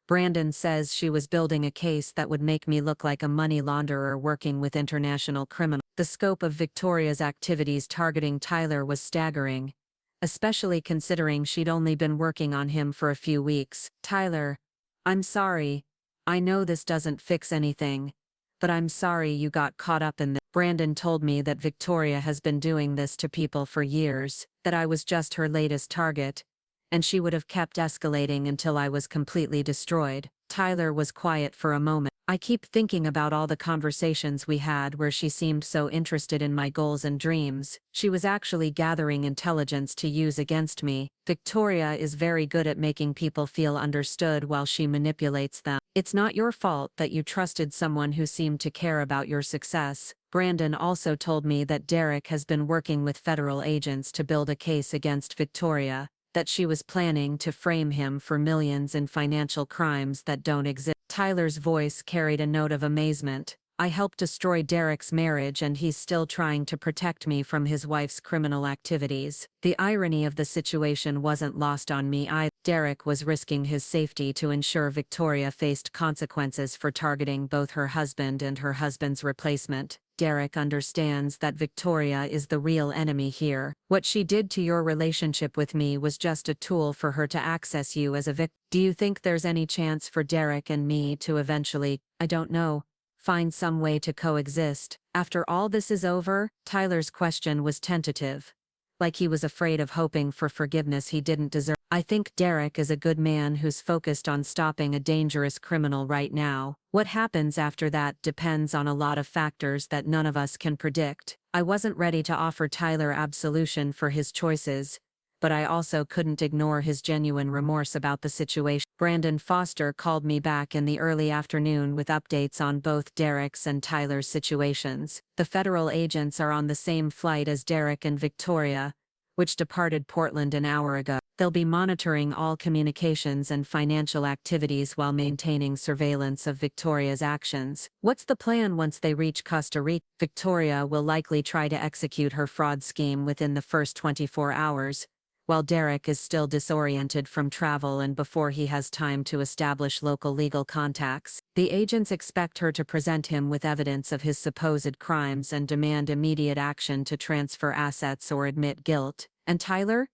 Speaker 1: Brandon says she was building a case that would make me look like a money launderer working with international criminals. The scope of Victoria's activities targeting Tyler was staggering, especially considering she'd only been working on him for a few weeks. Tyler, I'm sorry. I know this doesn't fix anything, but I'm sorry you got caught up in this. Brandon told me that Victoria has been doing this to people for years, that I was just her latest target, and she would have kept escalating until I was completely destroyed. Tyler was quiet for a moment. I keep thinking about all the conversations we had where she seemed so interested in my goals and dreams. She was actually gathering intelligence to use against me. Victoria is very good at making people feel understood while she manipulates them. It's not your fault that you trusted someone who seemed to care about your success. Brandon also told me that Derek has been working with federal agents to build a case against Victoria, that she was planning to frame him for millions in financial crimes that don't exist. Tyler's voice carried a note of amazement. I helped destroy Derek's marriage and he's still trying to protect me from his wife's criminal activities. The irony of the situation wasn't lost on me either. Derek was risking his safety to ensure Victoria faced consequences for targeting both her husband and her husband's replacement. Derek understands that Victoria is the real enemy here. What she did to your relationship with me was just a tool for her to access you as a victim. Do you think there's any chance for Derek and me to eventually, I don't know, find some way to coexist? After all this is over? Tyler's question was tentative, like he was afraid of hoping for forgiveness he didn't deserve. I think Derek is a good man who's focused on stopping a dangerous criminal right now. What happens after that depends on a lot of factors that none of us can predict. I wasn't ready to offer Tyler absolution for his choices, but I also couldn't ignore his genuine remorse about the situation. Brandon Foster called me back in the early afternoon with updates on both Derek's and Tyler's situations. The federal agents are on the same flight as Derek and Victoria, which departed Portland an hour ago. They'll be monitoring all communications and financial activities while maintaining surveillance of Victoria's actions. What's the plan once they reach Costa Rica? Victoria will likely try to execute her fraud scheme within the first 24 hours, while Derek is still disoriented from travel and before he has time to establish local legal contacts. The agents expect her to present him with evidence of his supposed crimes and demand immediate action to transfer assets or admit guilt. And Tyler?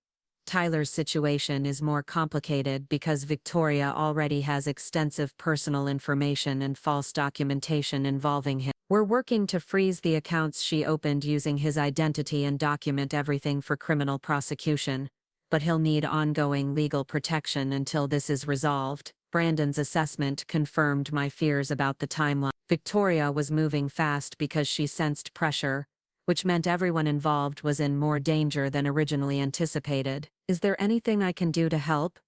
Speaker 1: Tyler's situation is more complicated because Victoria already has extensive personal information and false documentation involving him. We're working to freeze the accounts she opened using his identity and document everything for criminal prosecution, but he'll need ongoing legal protection until this is resolved. Brandon's assessment confirmed my fears about the timeline. Victoria was moving fast because she sensed pressure, which meant everyone involved was in more danger than originally anticipated. Is there anything I can do to help?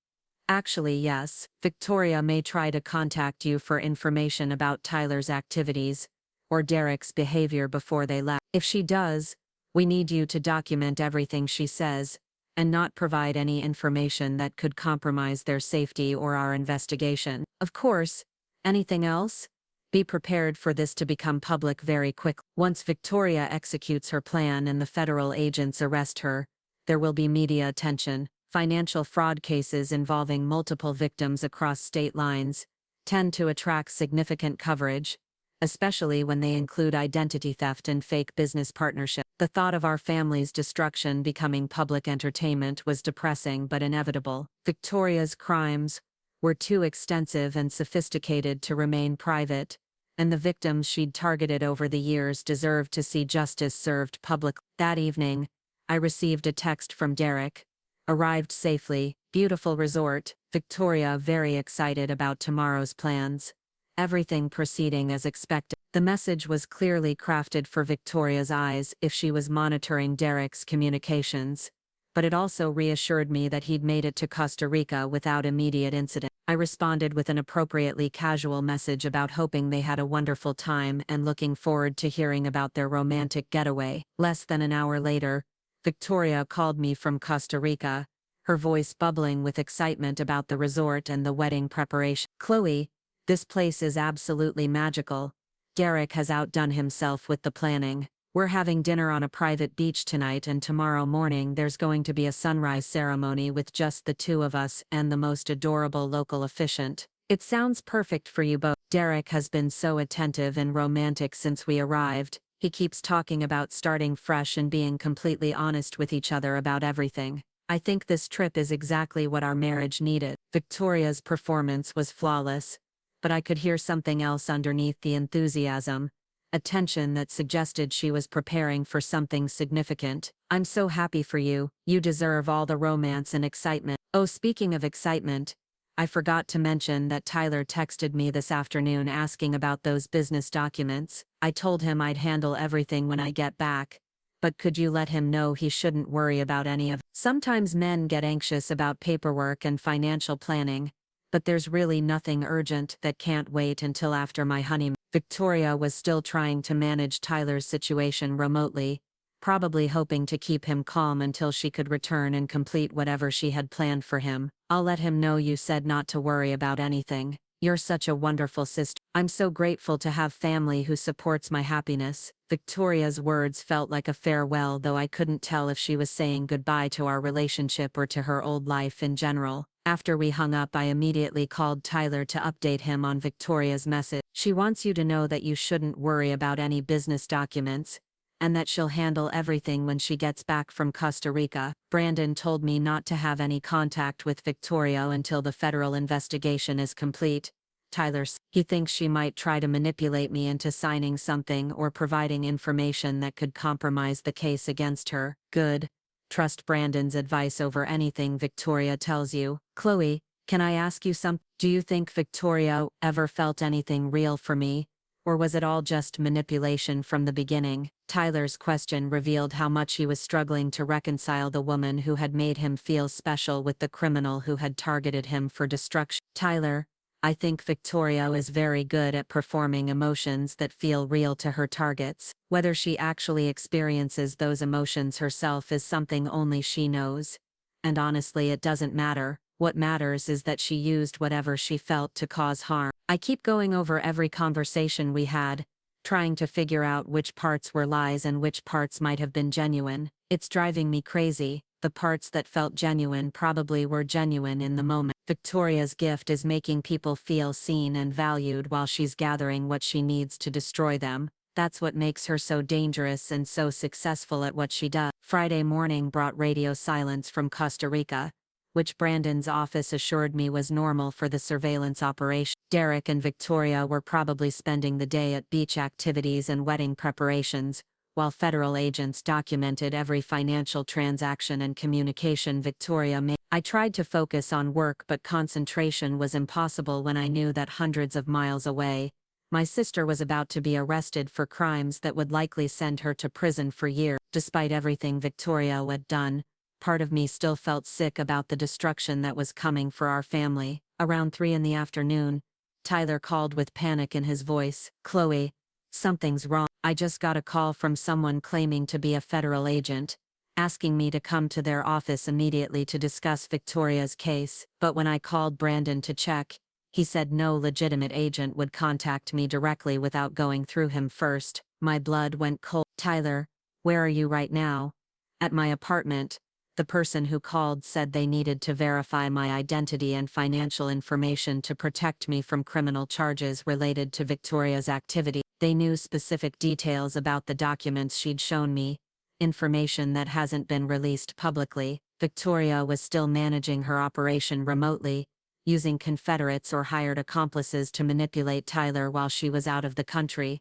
Speaker 1: Actually, yes. Victoria may try to contact you for information about Tyler's activities or Derek's behavior before they left. If she does, we need you to document everything she says and not provide any information that could compromise their safety or our investigation. Of course. Anything else? Be prepared for this to become public very quickly. Once Victoria executes her plan and the federal agents arrest her, there will be media attention. Financial fraud cases involving multiple victims across state lines tend to attract significant coverage, especially when they include identity theft and fake business partnerships. The thought of our family's destruction becoming public entertainment was depressing but inevitable. Victoria's crimes were too extensive and sophisticated to remain private, and the victims she'd targeted over the years deserved to see justice served publicly. That evening, I received a text from Derek. Arrived safely, beautiful resort, Victoria very excited about tomorrow's plans. Everything proceeding as expected. The message was clearly crafted for Victoria's eyes if she was monitoring Derek's communications, but it also reassured me that he'd made it to Costa Rica without immediate incident. I responded with an appropriately casual message about hoping they had a wonderful time and looking forward to hearing about their romantic getaway. Less than an hour later, Victoria called me from Costa Rica, her voice bubbling with excitement about the resort and the wedding preparation. Chloe, this place is absolutely magical. Derek has outdone himself with the planning. We're having dinner on a private beach tonight, and tomorrow morning there's going to be a sunrise ceremony with just the two of us and the most adorable local officiant. It sounds perfect for you both. Derek has been so attentive and romantic since we arrived. He keeps talking about starting fresh and being completely honest with each other about everything. I think this trip is exactly what our marriage needed. Victoria's performance was flawless, but I could hear something else underneath the enthusiasm, a tension that suggested she was preparing for something significant. I'm so happy for you. You deserve all the romance and excitement. Oh, speaking of excitement, I forgot to mention that Tyler texted me this afternoon asking about those business documents. I told him I'd handle everything when I get back. But could you let him know he shouldn't worry about any of it? Sometimes men get anxious about paperwork and financial planning, but there's really nothing urgent that can't wait until after my honeymoon. Victoria was still trying to manage Tyler's situation remotely, probably hoping to keep him calm until she could return and complete whatever she had planned for him. I'll let him know you said not to worry about anything. You're such a wonderful sister. I'm so grateful to have family who supports my happiness. Victoria's words felt like a farewell, though I couldn't tell if she was saying goodbye to our relationship or to her old life in general. After we hung up, I immediately called Tyler to update him on Victoria's message. She wants you to know that you shouldn't worry about any business documents, and that she'll handle everything when she gets back from Costa Rica. Brandon told me not to have any contact with Victoria until the federal investigation is complete. Tyler said he thinks she might try to manipulate me into signing something or providing information that could compromise the case against her. Good. Trust Brandon's advice over anything Victoria tells you. Chloe, can I ask you something? Do you think Victoria ever felt anything real for me? Or was it all just manipulation from the beginning? Tyler's question revealed how much he was struggling to reconcile the woman who had made him feel special with the criminal who had targeted him for destruction. Tyler, I think Victoria is very good at performing emotions that feel real to her targets. Whether she actually experiences those emotions herself is something only she knows. And honestly, it doesn't matter. What matters is that she used whatever she felt to cause harm. I keep going over every conversation we had, trying to figure out which parts were lies and which parts might have been genuine. It's driving me crazy. The parts that felt genuine probably were genuine in the moment. Victoria's gift is making people feel seen and valued while she's gathering what she needs to destroy them. That's what makes her so dangerous and so successful at what she does. Friday morning brought radio silence from Costa Rica, which Brandon's office assured me was normal for the surveillance operation. Derek and Victoria were probably spending the day at beach activities and wedding preparations, while federal agents documented every financial transaction and communication Victoria made. I tried to focus on work, but concentration was impossible when I knew that hundreds of miles away, my sister was about to be arrested for crimes that would likely send her to prison for years. Despite everything Victoria had done, part of me still felt sick about the destruction that was coming for our family. Around 3 in the afternoon, Tyler called with panic in his voice. Chloe, something's wrong. I just got a call from someone claiming to be a federal agent, asking me to come to their office immediately to discuss Victoria's case. But when I called Brandon to check, he said no legitimate agent would contact me directly without going through him first. My blood went cold. Tyler, where are you right now? At my apartment. The person who called said they needed to verify my identity and financial information to protect me from criminal charges related to Victoria's activity. They knew specific details about the documents she'd shown me, information that hasn't been released publicly. Victoria was still managing her operation remotely, using Confederates or hired accomplices to manipulate Tyler while she was out of the country.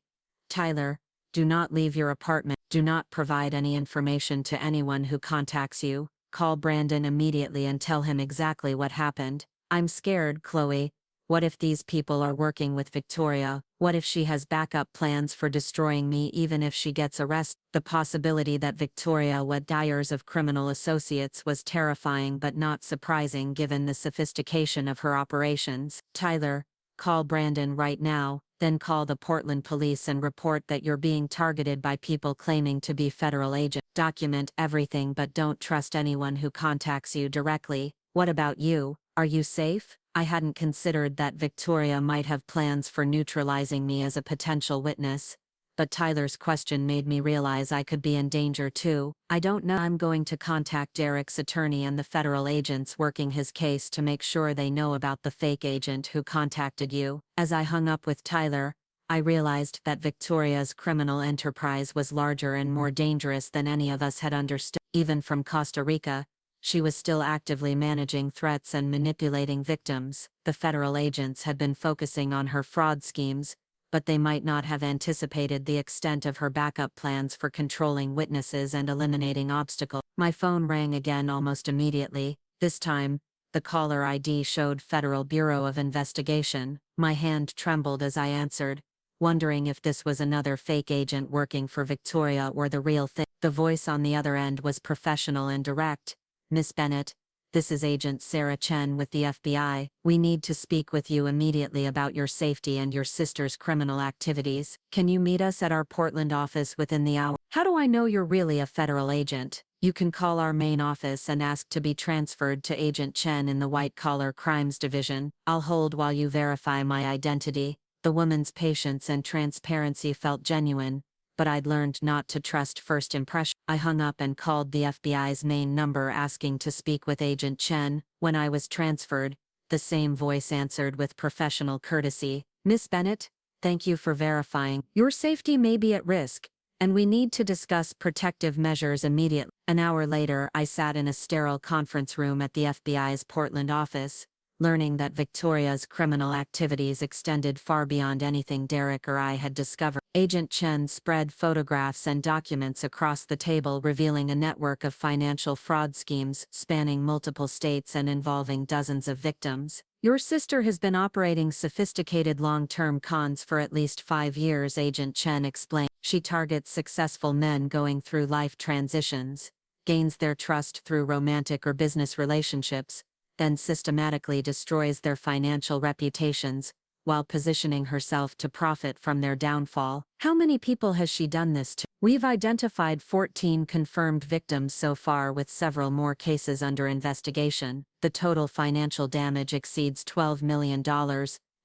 Speaker 1: Tyler, do not leave your apartment. Do not provide any information to anyone who contacts you. Call Brandon immediately and tell him exactly what happened. I'm scared, Chloe. What if these people are working with Victoria? What if she has backup plans for destroying me even if she gets arrested? The possibility that Victoria had dyers of criminal associates was terrifying but not surprising given the sophistication of her operations. Tyler, call Brandon right now, then call the Portland police and report that you're being targeted by people claiming to be federal agents. Document everything but don't trust anyone who contacts you directly. What about you? Are you safe? I hadn't considered that Victoria might have plans for neutralizing me as a potential witness, but Tyler's question made me realize I could be in danger too. I don't know. I'm going to contact Derek's attorney and the federal agents working his case to make sure they know about the fake agent who contacted you. As I hung up with Tyler, I realized that Victoria's criminal enterprise was larger and more dangerous than any of us had understood. Even from Costa Rica, she was still actively managing threats and manipulating victims. The federal agents had been focusing on her fraud schemes, but they might not have anticipated the extent of her backup plans for controlling witnesses and eliminating obstacles. My phone rang again almost immediately. This time, The caller ID showed Federal Bureau of Investigation. My hand trembled as I answered, wondering if this was another fake agent working for Victoria or the real thing. The voice on the other end was professional and direct. "Miss Bennett, this is Agent Sarah Chen with the FBI. We need to speak with you immediately about your safety and your sister's criminal activities. Can you meet us at our Portland office within the hour?" "How do I know you're really a federal agent?" "You can call our main office and ask to be transferred to Agent Chen in the White Collar Crimes Division. I'll hold while you verify my identity." The woman's patience and transparency felt genuine, but I'd learned not to trust first impression. I hung up and called the FBI's main number asking to speak with Agent Chen. When I was transferred, the same voice answered with professional courtesy. "Miss Bennett, thank you for verifying. Your safety may be at risk, and we need to discuss protective measures immediately." An hour later, I sat in a sterile conference room at the FBI's Portland office, learning that Victoria's criminal activities extended far beyond anything Derek or I had discovered. Agent Chen spread photographs and documents across the table revealing a network of financial fraud schemes spanning multiple states and involving dozens of victims. "Your sister has been operating sophisticated long-term cons for at least 5 years," Agent Chen explained. "She targets successful men going through life transitions, gains their trust through romantic or business relationships, then systematically destroys their financial reputations, while positioning herself to profit from their downfall." "How many people has she done this to?" "We've identified 14 confirmed victims so far, with several more cases under investigation. The total financial damage exceeds $12 million,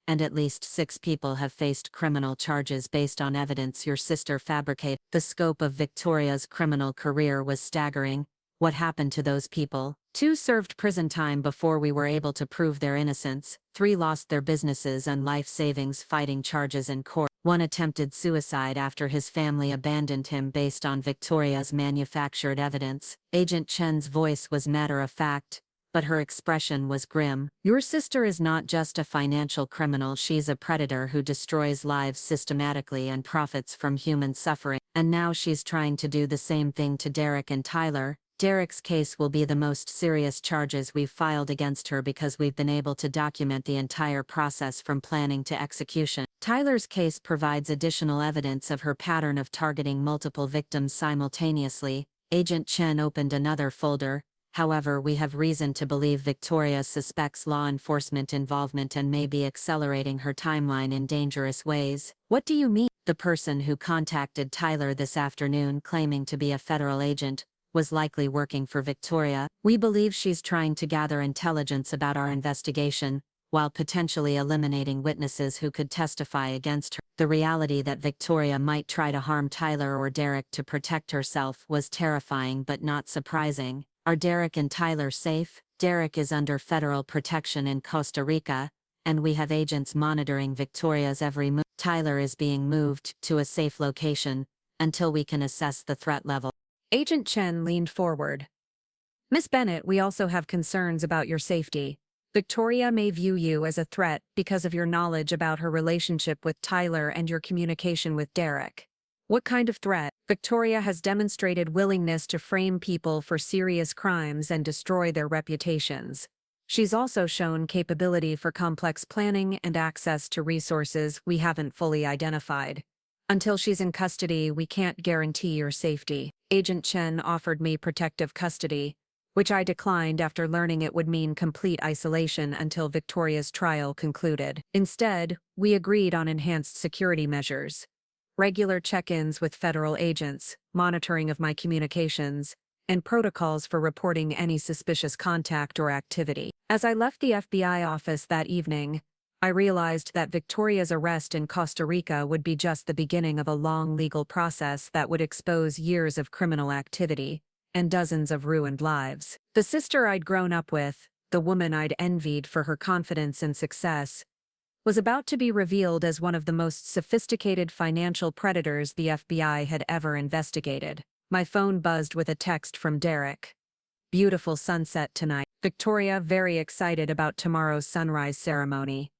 Speaker 1: and at least 6 people have faced criminal charges based on evidence your sister fabricated." The scope of Victoria's criminal career was staggering. What happened to those people? 2 served prison time before we were able to prove their innocence. 3 lost their businesses and life savings fighting charges in court. 1 attempted suicide after his family abandoned him based on Victoria's manufactured evidence. Agent Chen's voice was matter-of-fact, but her expression was grim. "Your sister is not just a financial criminal, she's a predator who destroys lives systematically and profits from human suffering. And now she's trying to do the same thing to Derek and Tyler." Derek's case will be the most serious charges we've filed against her because we've been able to document the entire process from planning to execution. Tyler's case provides additional evidence of her pattern of targeting multiple victims simultaneously. Agent Chen opened another folder. "However, we have reason to believe Victoria suspects law enforcement involvement and may be accelerating her timeline in dangerous ways." "What do you mean?" "The person who contacted Tyler this afternoon claiming to be a federal agent was likely working for Victoria. We believe she's trying to gather intelligence about our investigation, while potentially eliminating witnesses who could testify against her." The reality that Victoria might try to harm Tyler or Derek to protect herself was terrifying but not surprising. Are Derek and Tyler safe? Derek is under federal protection in Costa Rica, and we have agents monitoring Victoria's every move. Tyler is being moved to a safe location until we can assess the threat level. Agent Chen leaned forward. "Miss Bennett, we also have concerns about your safety. Victoria may view you as a threat because of your knowledge about her relationship with Tyler and your communication with Derek." "What kind of threat?" "Victoria has demonstrated willingness to frame people for serious crimes and destroy their reputations. She's also shown capability for complex planning and access to resources we haven't fully identified. Until she's in custody, we can't guarantee your safety." Agent Chen offered me protective custody, which I declined after learning it would mean complete isolation until Victoria's trial concluded. Instead, we agreed on enhanced security measures, regular check-ins with federal agents, monitoring of my communications, and protocols for reporting any suspicious contact or activity. As I left the FBI office that evening, I realized that Victoria's arrest in Costa Rica would be just the beginning of a long legal process that would expose years of criminal activity and dozens of ruined lives. The sister I'd grown up with, the woman I'd envied for her confidence and success, was about to be revealed as one of the most sophisticated financial predators the FBI had ever investigated. My phone buzzed with a text from Derek. "Beautiful sunset tonight. Victoria very excited about tomorrow's sunrise ceremony.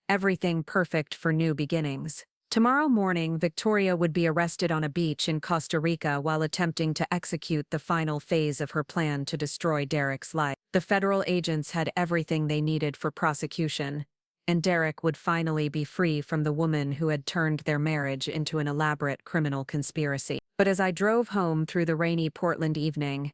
Speaker 1: Everything perfect for new beginnings." Tomorrow morning, Victoria would be arrested on a beach in Costa Rica while attempting to execute the final phase of her plan to destroy Derek's life. The federal agents had everything they needed for prosecution, and Derek would finally be free from the woman who had turned their marriage into an elaborate criminal conspiracy. But as I drove home through the rainy Portland evening,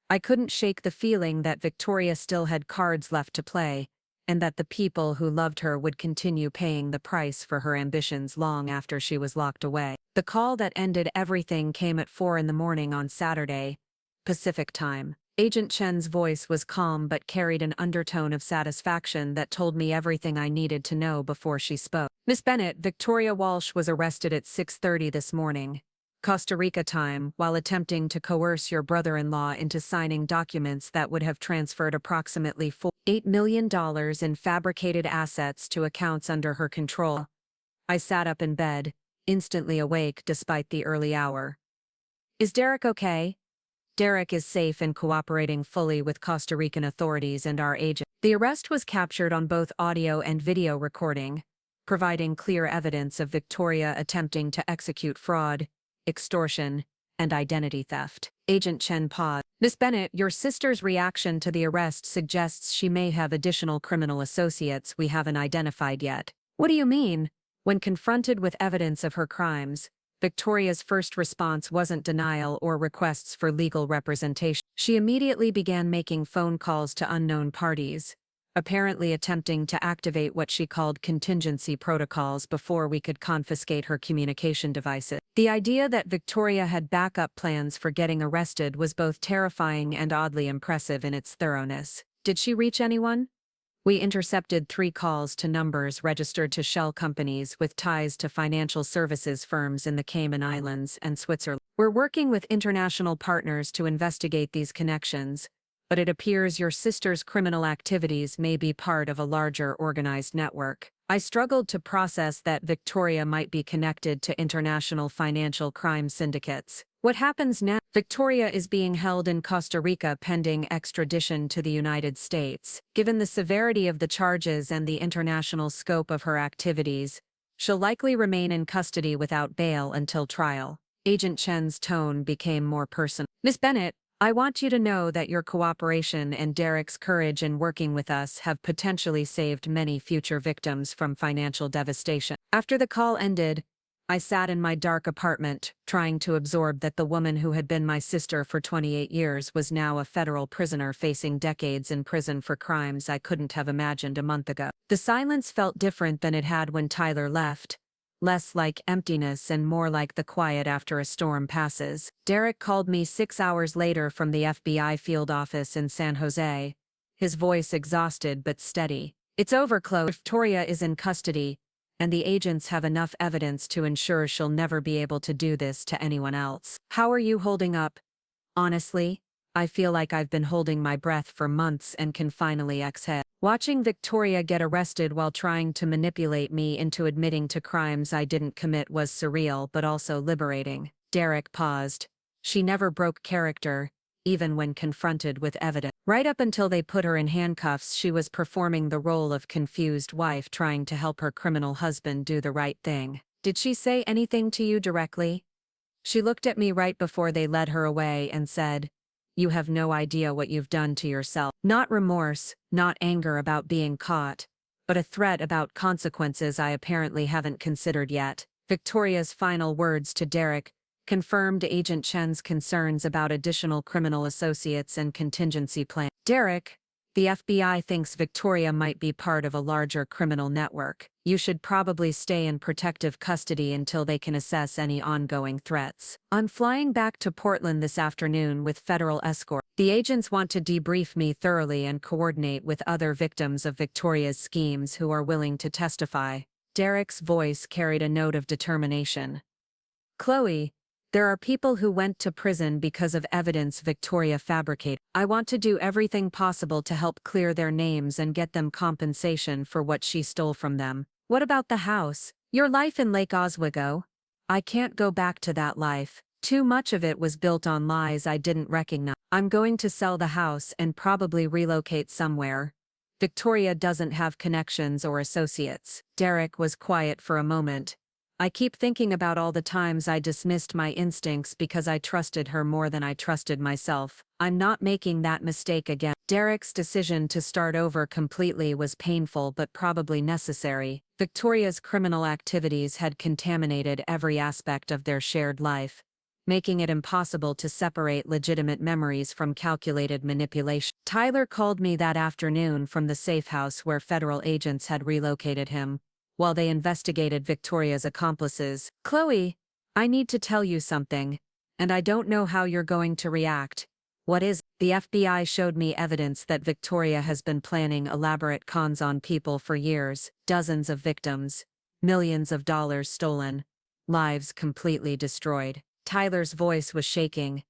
Speaker 1: I couldn't shake the feeling that Victoria still had cards left to play, and that the people who loved her would continue paying the price for her ambitions long after she was locked away. The call that ended everything came at 4 in the morning on Saturday, Pacific time. Agent Chen's voice was calm but carried an undertone of satisfaction that told me everything I needed to know before she spoke. Miss Bennett, Victoria Walsh was arrested at 6:30 this morning, Costa Rica time, while attempting to coerce your brother-in-law into signing documents that would have transferred approximately $8 million in fabricated assets to accounts under her control. I sat up in bed, instantly awake despite the early hour. Is Derek okay? Derek is safe and cooperating fully with Costa Rican authorities and our agent. The arrest was captured on both audio and video recording, providing clear evidence of Victoria attempting to execute fraud, extortion, and identity theft. Agent Chen paused. Miss Bennett, your sister's reaction to the arrest suggests she may have additional criminal associates we haven't identified yet. What do you mean? When confronted with evidence of her crimes, Victoria's first response wasn't denial or requests for legal representation. She immediately began making phone calls to unknown parties, apparently attempting to activate what she called contingency protocols before we could confiscate her communication devices. The idea that Victoria had backup plans for getting arrested was both terrifying and oddly impressive in its thoroughness. Did she reach anyone? We intercepted 3 calls to numbers registered to shell companies with ties to financial services firms in the Cayman Islands and Switzerland. We're working with international partners to investigate these connections, but it appears your sister's criminal activities may be part of a larger organized network. I struggled to process that Victoria might be connected to international financial crime syndicates. What happens now? Victoria is being held in Costa Rica pending extradition to the United States. Given the severity of the charges and the international scope of her activities, she'll likely remain in custody without bail until trial. Agent Chen's tone became more personal. Miss Bennett, I want you to know that your cooperation and Derek's courage in working with us have potentially saved many future victims from financial devastation. After the call ended, I sat in my dark apartment, trying to absorb that the woman who had been my sister for 28 years was now a federal prisoner facing decades in prison for crimes I couldn't have imagined a month ago. The silence felt different than it had when Tyler left, less like emptiness and more like the quiet after a storm passes. Derek called me 6 hours later from the FBI field office in San Jose, his voice exhausted but steady. It's over, Chloe. Victoria is in custody, and the agents have enough evidence to ensure she'll never be able to do this to anyone else. How are you holding up? Honestly, I feel like I've been holding my breath for months and can finally exhale. Watching Victoria get arrested while trying to manipulate me into admitting to crimes I didn't commit was surreal but also liberating. Derek paused. She never broke character, even when confronted with evidence. Right up until they put her in handcuffs, she was performing the role of confused wife trying to help her criminal husband do the right thing. Did she say anything to you directly? She looked at me right before they led her away and said, "You have no idea what you've done to yourself." Not remorse, not anger about being caught, but a threat about consequences I apparently haven't considered yet. Victoria's final words to Derek confirmed Agent Chen's concerns about additional criminal associates and contingency plans. Derek, the FBI thinks Victoria might be part of a larger criminal network. You should probably stay in protective custody until they can assess any ongoing threats. I'm flying back to Portland this afternoon with federal escort. The agents want to debrief me thoroughly and coordinate with other victims of Victoria's schemes who are willing to testify. Derek's voice carried a note of determination. Chloe, there are people who went to prison because of evidence Victoria fabricated. I want to do everything possible to help clear their names and get them compensation for what she stole from them. What about the house? Your life in Lake Oswego? I can't go back to that life. Too much of it was built on lies I didn't recognize. I'm going to sell the house and probably relocate somewhere. Victoria doesn't have connections or associates. Derek was quiet for a moment, I keep thinking about all the times I dismissed my instincts because I trusted her more than I trusted myself. I'm not making that mistake again. Derek's decision to start over completely was painful but probably necessary. Victoria's criminal activities had contaminated every aspect of their shared life, making it impossible to separate legitimate memories from calculated manipulation. Tyler called me that afternoon from the safe house where federal agents had relocated him, while they investigated Victoria's accomplices. "Chloe, I need to tell you something, and I don't know how you're going to react." "What is?" "The FBI showed me evidence that Victoria has been planning elaborate cons on people for years, dozens of victims, millions of dollars stolen, lives completely destroyed." Tyler's voice was shaking.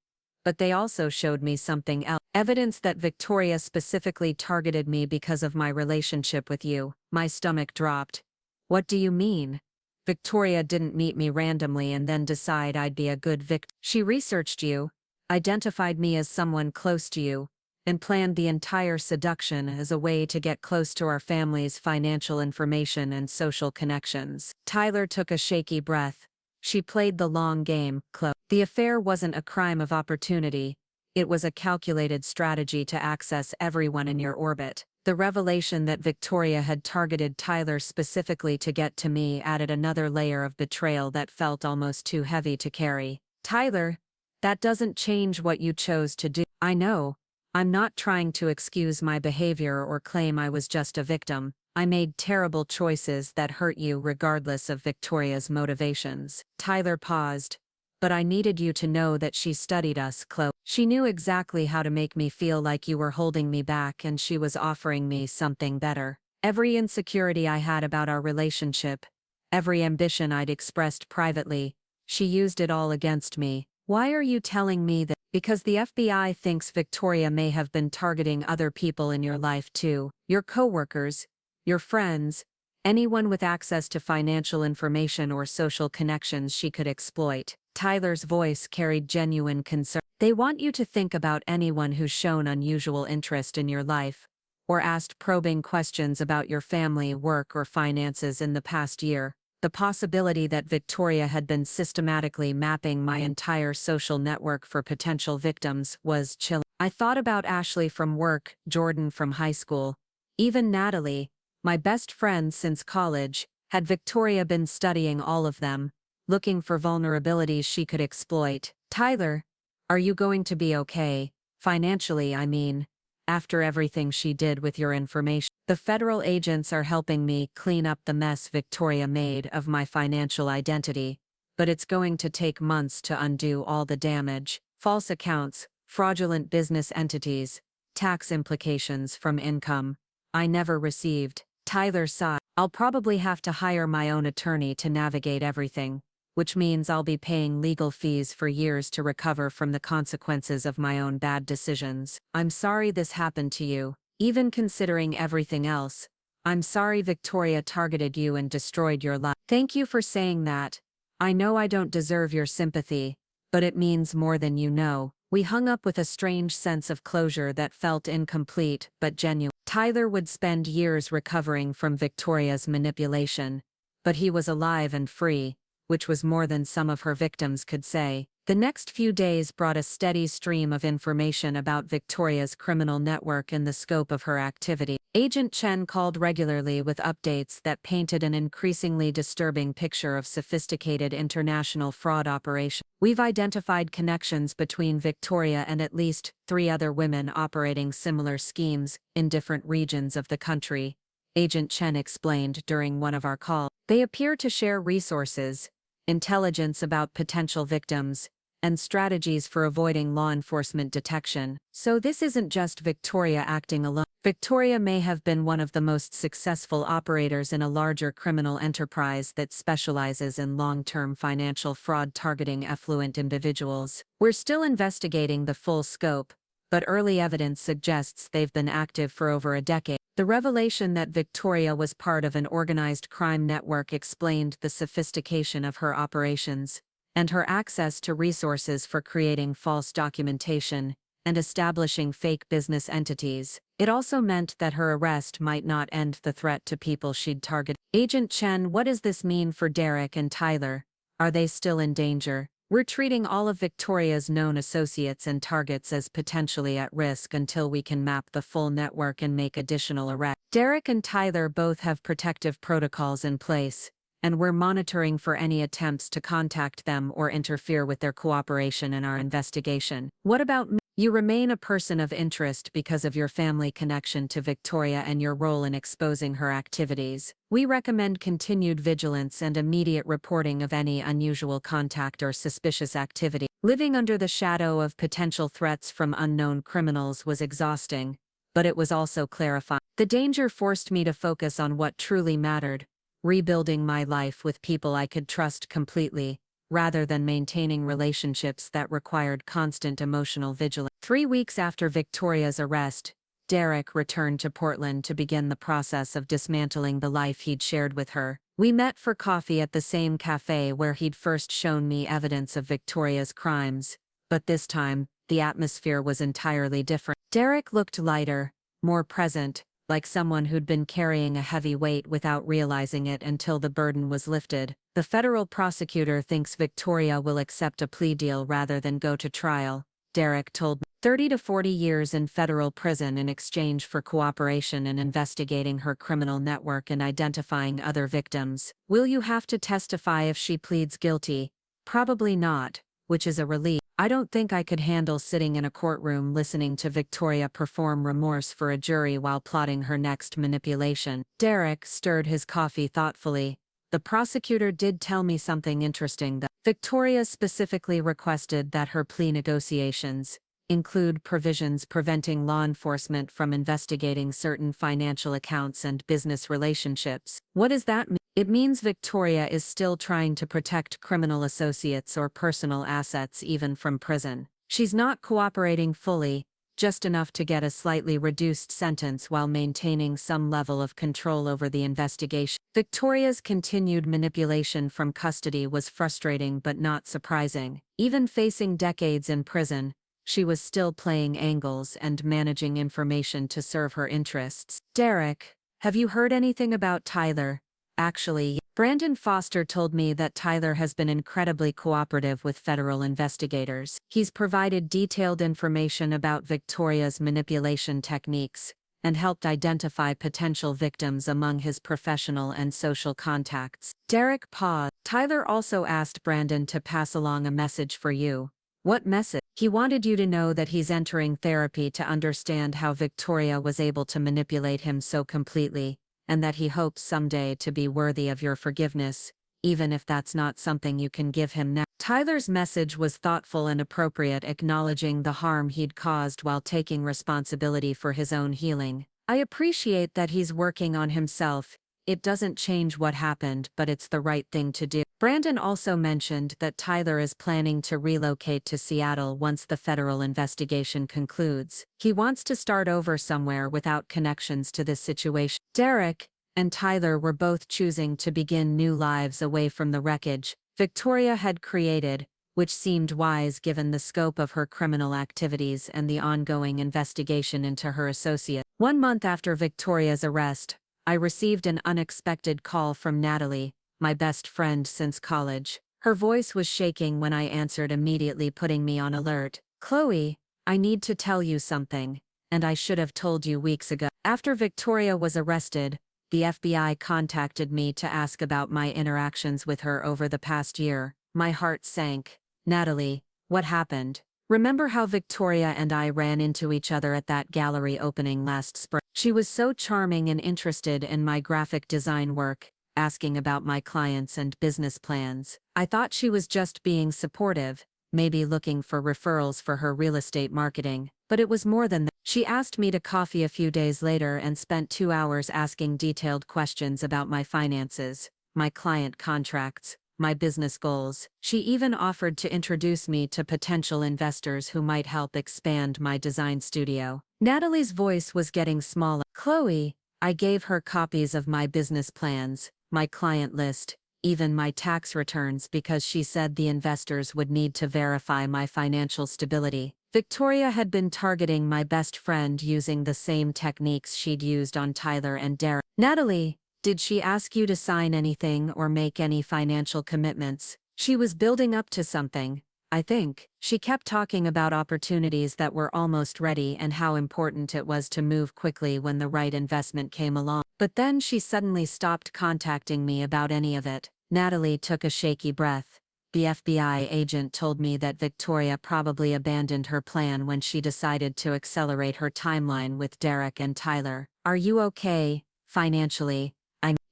Speaker 1: "But they also showed me something else. Evidence that Victoria specifically targeted me because of my relationship with you." My stomach dropped. "What do you mean?" "Victoria didn't meet me randomly and then decide I'd be a good victim. She researched you, identified me as someone close to you, and planned the entire seduction as a way to get close to our family's financial information and social connections." Tyler took a shaky breath. "She played the long game, Chloe. The affair wasn't a crime of opportunity. It was a calculated strategy to access everyone in your orbit." The revelation that Victoria had targeted Tyler specifically to get to me added another layer of betrayal that felt almost too heavy to carry. "Tyler, that doesn't change what you chose to do." "I know. I'm not trying to excuse my behavior or claim I was just a victim. I made terrible choices that hurt you regardless of Victoria's motivations." Tyler paused. "But I needed you to know that she studied us, Chloe. She knew exactly how to make me feel like you were holding me back and she was offering me something better. Every insecurity I had about our relationship, every ambition I'd expressed privately, she used it all against me." "Why are you telling me that?" "Because the FBI thinks Victoria may have been targeting other people in your life too. Your coworkers, your friends, anyone with access to financial information or social connections she could exploit." Tyler's voice carried genuine concern. "They want you to think about anyone who's shown unusual interest in your life, or asked probing questions about your family, work, or finances in the past year." The possibility that Victoria had been systematically mapping my entire social network for potential victims was chilling. I thought about Ashley from work, Jordan from high school, even Natalie, my best friend since college. Had Victoria been studying all of them, looking for vulnerabilities she could exploit? "Tyler, are you going to be okay? Financially, I mean. After everything she did with your information." "The federal agents are helping me clean up the mess Victoria made of my financial identity, but it's going to take months to undo all the damage. False accounts, fraudulent business entities, tax implications from income I never received." Tyler sighed. "I'll probably have to hire my own attorney to navigate everything, which means I'll be paying legal fees for years to recover from the consequences of my own bad decisions. I'm sorry this happened to you. Even considering everything else, I'm sorry Victoria targeted you and destroyed your life." "Thank you for saying that. I know I don't deserve your sympathy, but it means more than you know." We hung up with a strange sense of closure that felt incomplete but genuine. Tyler would spend years recovering from Victoria's manipulation, but he was alive and free, which was more than some of her victims could say. The next few days brought a steady stream of information about Victoria's criminal network and the scope of her activity. Agent Chen called regularly with updates that painted an increasingly disturbing picture of sophisticated international fraud operations. "We've identified connections between Victoria and at least 3 other women operating similar schemes in different regions of the country," Agent Chen explained during one of our calls. "They appear to share resources, intelligence about potential victims, and strategies for avoiding law enforcement detection. So this isn't just Victoria acting alone. Victoria may have been one of the most successful operators in a larger criminal enterprise that specializes in long-term financial fraud targeting affluent individuals. We're still investigating the full scope, but early evidence suggests they've been active for over a decade." The revelation that Victoria was part of an organized crime network explained the sophistication of her operations, and her access to resources for creating false documentation, and establishing fake business entities. It also meant that her arrest might not end the threat to people she'd targeted. Agent Chen, what does this mean for Derek and Tyler? Are they still in danger? We're treating all of Victoria's known associates and targets as potentially at risk until we can map the full network and make additional arrests. Derek and Tyler both have protective protocols in place, and we're monitoring for any attempts to contact them or interfere with their cooperation in our investigation. What about me? You remain a person of interest because of your family connection to Victoria and your role in exposing her activities. We recommend continued vigilance and immediate reporting of any unusual contact or suspicious activity. Living under the shadow of potential threats from unknown criminals was exhausting, but it was also clarifying. The danger forced me to focus on what truly mattered, rebuilding my life with people I could trust completely, rather than maintaining relationships that required constant emotional vigilance. 3 weeks after Victoria's arrest, Derek returned to Portland to begin the process of dismantling the life he'd shared with her. We met for coffee at the same cafe where he'd first shown me evidence of Victoria's crimes, but this time, the atmosphere was entirely different. Derek looked lighter, more present, like someone who'd been carrying a heavy weight without realizing it until the burden was lifted. The federal prosecutor thinks Victoria will accept a plea deal rather than go to trial, Derek told me. 30 to 40 years in federal prison in exchange for cooperation in investigating her criminal network and identifying other victims. Will you have to testify if she pleads guilty? Probably not, which is a relief. I don't think I could handle sitting in a courtroom listening to Victoria perform remorse for a jury while plotting her next manipulation. Derek stirred his coffee thoughtfully. The prosecutor did tell me something interesting, that Victoria specifically requested that her plea negotiations include provisions preventing law enforcement from investigating certain financial accounts and business relationships. What does that mean? It means Victoria is still trying to protect criminal associates or personal assets even from prison. She's not cooperating fully, just enough to get a slightly reduced sentence while maintaining some level of control over the investigation. Victoria's continued manipulation from custody was frustrating but not surprising. Even facing decades in prison, she was still playing angles and managing information to serve her interests. Derek, have you heard anything about Tyler? Actually, Brandon Foster told me that Tyler has been incredibly cooperative with federal investigators. He's provided detailed information about Victoria's manipulation techniques and helped identify potential victims among his professional and social contacts. Derek paused. Tyler also asked Brandon to pass along a message for you. What message? He wanted you to know that he's entering therapy to understand how Victoria was able to manipulate him so completely, and that he hopes someday to be worthy of your forgiveness, even if that's not something you can give him now. Tyler's message was thoughtful and appropriate, acknowledging the harm he'd caused while taking responsibility for his own healing. I appreciate that he's working on himself. It doesn't change what happened, but it's the right thing to do. Brandon also mentioned that Tyler is planning to relocate to Seattle once the federal investigation concludes. He wants to start over somewhere without connections to this situation. Derek and Tyler were both choosing to begin new lives away from the wreckage Victoria had created, which seemed wise given the scope of her criminal activities and the ongoing investigation into her associate. 1 month after Victoria's arrest, I received an unexpected call from Natalie, my best friend since college. Her voice was shaking when I answered, immediately putting me on alert. Chloe, I need to tell you something, and I should have told you weeks ago. After Victoria was arrested, the FBI contacted me to ask about my interactions with her over the past year. My heart sank. Natalie, what happened? Remember how Victoria and I ran into each other at that gallery opening last spring? She was so charming and interested in my graphic design work, asking about my clients and business plans. I thought she was just being supportive, maybe looking for referrals for her real estate marketing, but it was more than that. She asked me to coffee a few days later and spent 2 hours asking detailed questions about my finances, my client contracts, my business goals. She even offered to introduce me to potential investors who might help expand my design studio. Natalie's voice was getting smaller. Chloe, I gave her copies of my business plans, my client list, even my tax returns, because she said the investors would need to verify my financial stability. Victoria had been targeting my best friend using the same techniques she'd used on Tyler and Derek. Natalie, did she ask you to sign anything or make any financial commitments? She was building up to something, I think. She kept talking about opportunities that were almost ready and how important it was to move quickly when the right investment came along. But then she suddenly stopped contacting me about any of it. Natalie took a shaky breath. The FBI agent told me that Victoria probably abandoned her plan when she decided to accelerate her timeline with Derek and Tyler. Are you okay, financially?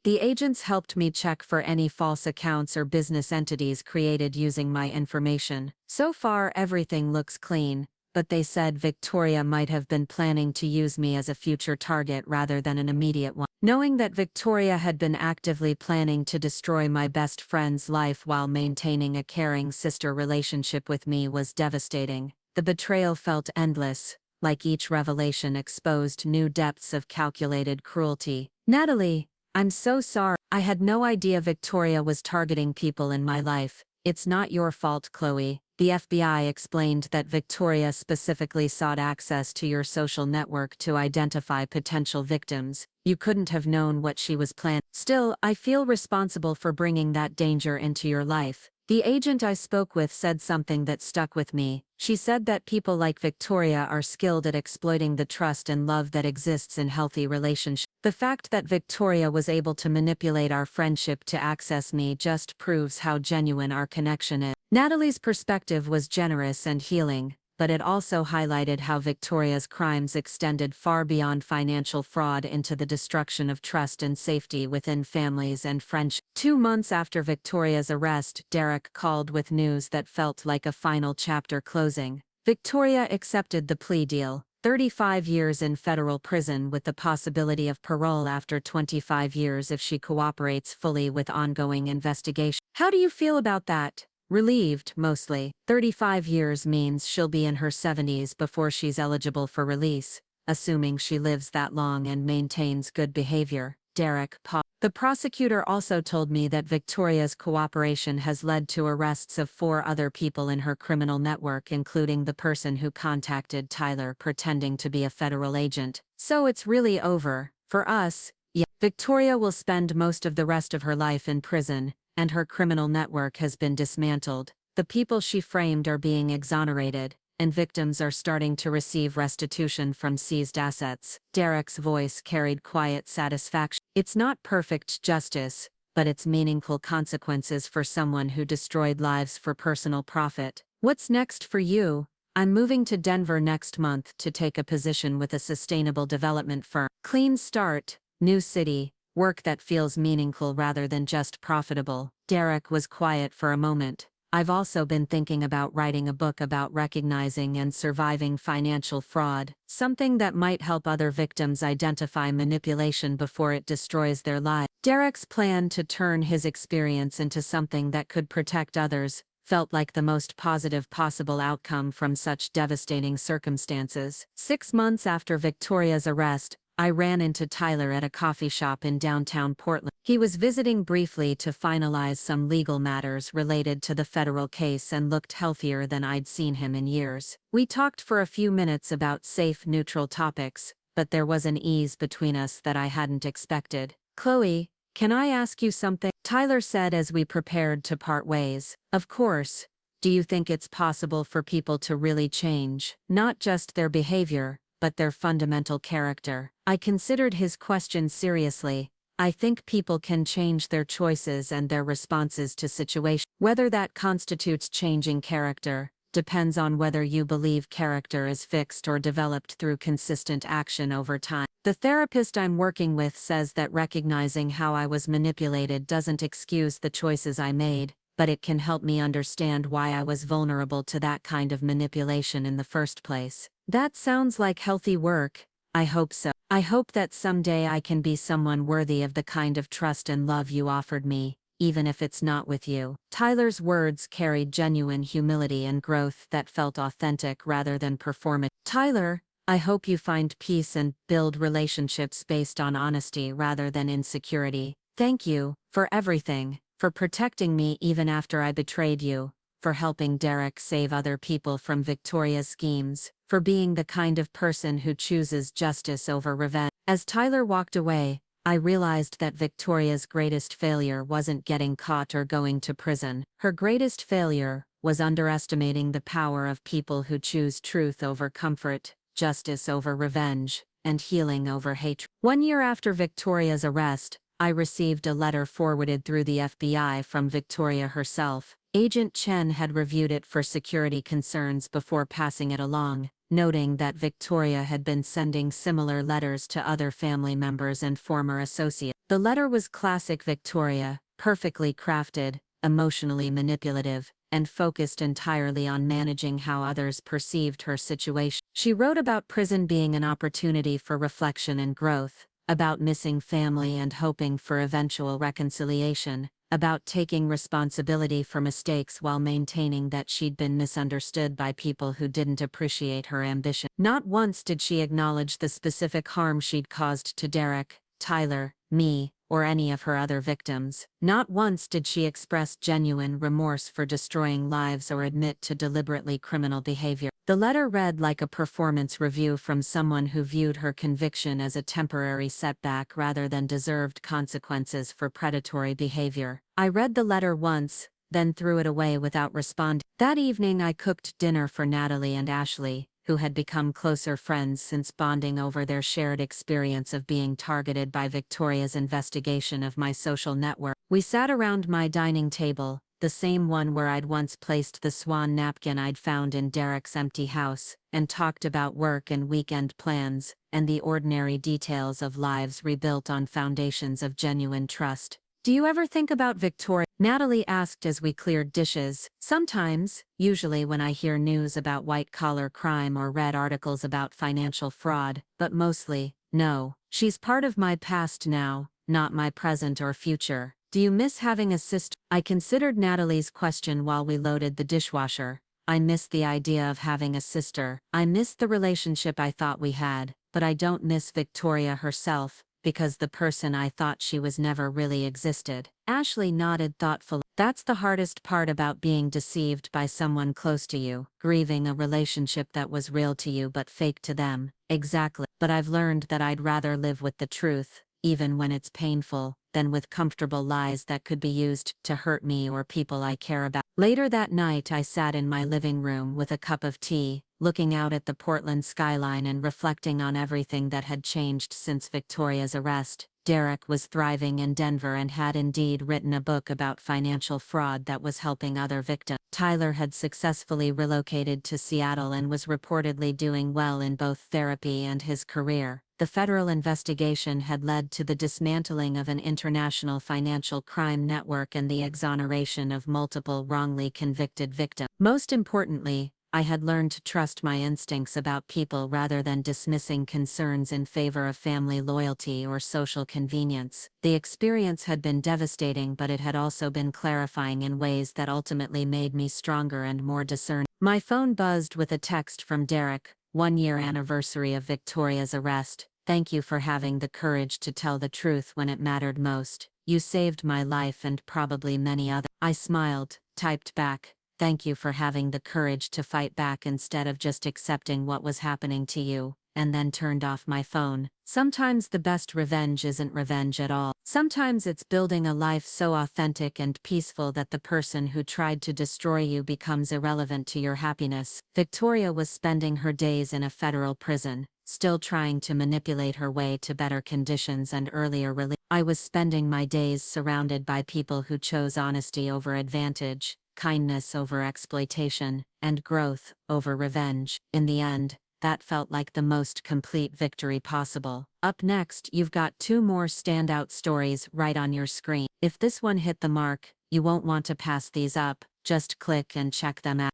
Speaker 1: The agents helped me check for any false accounts or business entities created using my information. So far, everything looks clean, but they said Victoria might have been planning to use me as a future target rather than an immediate one. Knowing that Victoria had been actively planning to destroy my best friend's life while maintaining a caring sister relationship with me was devastating. The betrayal felt endless, like each revelation exposed new depths of calculated cruelty. Natalie, I'm so sorry. I had no idea Victoria was targeting people in my life. It's not your fault, Chloe. The FBI explained that Victoria specifically sought access to your social network to identify potential victims. You couldn't have known what she was planning. Still, I feel responsible for bringing that danger into your life. The agent I spoke with said something that stuck with me. She said that people like Victoria are skilled at exploiting the trust and love that exists in healthy relationships. The fact that Victoria was able to manipulate our friendship to access me just proves how genuine our connection is. Natalie's perspective was generous and healing, but it also highlighted how Victoria's crimes extended far beyond financial fraud into the destruction of trust and safety within families and friendships. 2 months after Victoria's arrest, Derek called with news that felt like a final chapter closing. Victoria accepted the plea deal, 35 years in federal prison with the possibility of parole after 25 years if she cooperates fully with ongoing investigation. How do you feel about that? Relieved, mostly. 35 years means she'll be in her 70s before she's eligible for release, assuming she lives that long and maintains good behavior. Derek paused. The prosecutor also told me that Victoria's cooperation has led to arrests of 4 other people in her criminal network, including the person who contacted Tyler pretending to be a federal agent. So it's really over. For us, yeah. Victoria will spend most of the rest of her life in prison, and her criminal network has been dismantled. The people she framed are being exonerated, and victims are starting to receive restitution from seized assets. Derek's voice carried quiet satisfaction. It's not perfect justice, but it's meaningful consequences for someone who destroyed lives for personal profit. What's next for you? I'm moving to Denver next month to take a position with a sustainable development firm. Clean start, new city, work that feels meaningful rather than just profitable. Derek was quiet for a moment. I've also been thinking about writing a book about recognizing and surviving financial fraud, something that might help other victims identify manipulation before it destroys their lives. Derek's plan to turn his experience into something that could protect others felt like the most positive possible outcome from such devastating circumstances. 6 months after Victoria's arrest, I ran into Tyler at a coffee shop in downtown Portland. He was visiting briefly to finalize some legal matters related to the federal case and looked healthier than I'd seen him in years. We talked for a few minutes about safe, neutral topics, but there was an ease between us that I hadn't expected. Chloe, can I ask you something? Tyler said as we prepared to part ways. Of course. Do you think it's possible for people to really change, not just their behavior, but their fundamental character? I considered his question seriously. I think people can change their choices and their responses to situations. Whether that constitutes changing character depends on whether you believe character is fixed or developed through consistent action over time. The therapist I'm working with says that recognizing how I was manipulated doesn't excuse the choices I made, but it can help me understand why I was vulnerable to that kind of manipulation in the first place. That sounds like healthy work. I hope so. I hope that someday I can be someone worthy of the kind of trust and love you offered me, even if it's not with you. Tyler's words carried genuine humility and growth that felt authentic rather than performative. Tyler, I hope you find peace and build relationships based on honesty rather than insecurity. Thank you for everything. for protecting me even after I betrayed you, for helping Derek save other people from Victoria's schemes, for being the kind of person who chooses justice over revenge. As Tyler walked away, I realized that Victoria's greatest failure wasn't getting caught or going to prison. Her greatest failure was underestimating the power of people who choose truth over comfort, justice over revenge, and healing over hatred. 1 year after Victoria's arrest, I received a letter forwarded through the FBI from Victoria herself. Agent Chen had reviewed it for security concerns before passing it along, noting that Victoria had been sending similar letters to other family members and former associates. The letter was classic Victoria, perfectly crafted, emotionally manipulative, and focused entirely on managing how others perceived her situation. She wrote about prison being an opportunity for reflection and growth, about missing family and hoping for eventual reconciliation, about taking responsibility for mistakes while maintaining that she'd been misunderstood by people who didn't appreciate her ambition. Not once did she acknowledge the specific harm she'd caused to Derek, Tyler, me, or any of her other victims. Not once did she express genuine remorse for destroying lives or admit to deliberately criminal behavior. The letter read like a performance review from someone who viewed her conviction as a temporary setback rather than deserved consequences for predatory behavior. I read the letter once, then threw it away without responding. That evening I cooked dinner for Natalie and Ashley, who had become closer friends since bonding over their shared experience of being targeted by Victoria's investigation of my social network. We sat around my dining table, the same one where I'd once placed the swan napkin I'd found in Derek's empty house, and talked about work and weekend plans, and the ordinary details of lives rebuilt on foundations of genuine trust. "Do you ever think about Victoria?" Natalie asked as we cleared dishes. "Sometimes, usually when I hear news about white-collar crime or read articles about financial fraud, but mostly, no. She's part of my past now, not my present or future." "Do you miss having a sister?" I considered Natalie's question while we loaded the dishwasher. I miss the idea of having a sister. I miss the relationship I thought we had, but I don't miss Victoria herself, because the person I thought she was never really existed. Ashley nodded thoughtfully. "That's the hardest part about being deceived by someone close to you, grieving a relationship that was real to you but fake to them." "Exactly. But I've learned that I'd rather live with the truth, even when it's painful, than with comfortable lies that could be used to hurt me or people I care about." Later that night I sat in my living room with a cup of tea, looking out at the Portland skyline and reflecting on everything that had changed since Victoria's arrest. Derek was thriving in Denver and had indeed written a book about financial fraud that was helping other victims. Tyler had successfully relocated to Seattle and was reportedly doing well in both therapy and his career. The federal investigation had led to the dismantling of an international financial crime network and the exoneration of multiple wrongly convicted victims. Most importantly, I had learned to trust my instincts about people rather than dismissing concerns in favor of family loyalty or social convenience. The experience had been devastating, but it had also been clarifying in ways that ultimately made me stronger and more discerning. My phone buzzed with a text from Derek. 1 year anniversary of Victoria's arrest. "Thank you for having the courage to tell the truth when it mattered most. You saved my life and probably many others." I smiled, typed back, "Thank you for having the courage to fight back instead of just accepting what was happening to you," and then turned off my phone. Sometimes the best revenge isn't revenge at all. Sometimes it's building a life so authentic and peaceful that the person who tried to destroy you becomes irrelevant to your happiness. Victoria was spending her days in a federal prison, still trying to manipulate her way to better conditions and earlier release. I was spending my days surrounded by people who chose honesty over advantage, kindness over exploitation, and growth over revenge. In the end, that felt like the most complete victory possible. Up next, you've got 2 more standout stories right on your screen. If this one hit the mark, you won't want to pass these up, just click and check them out.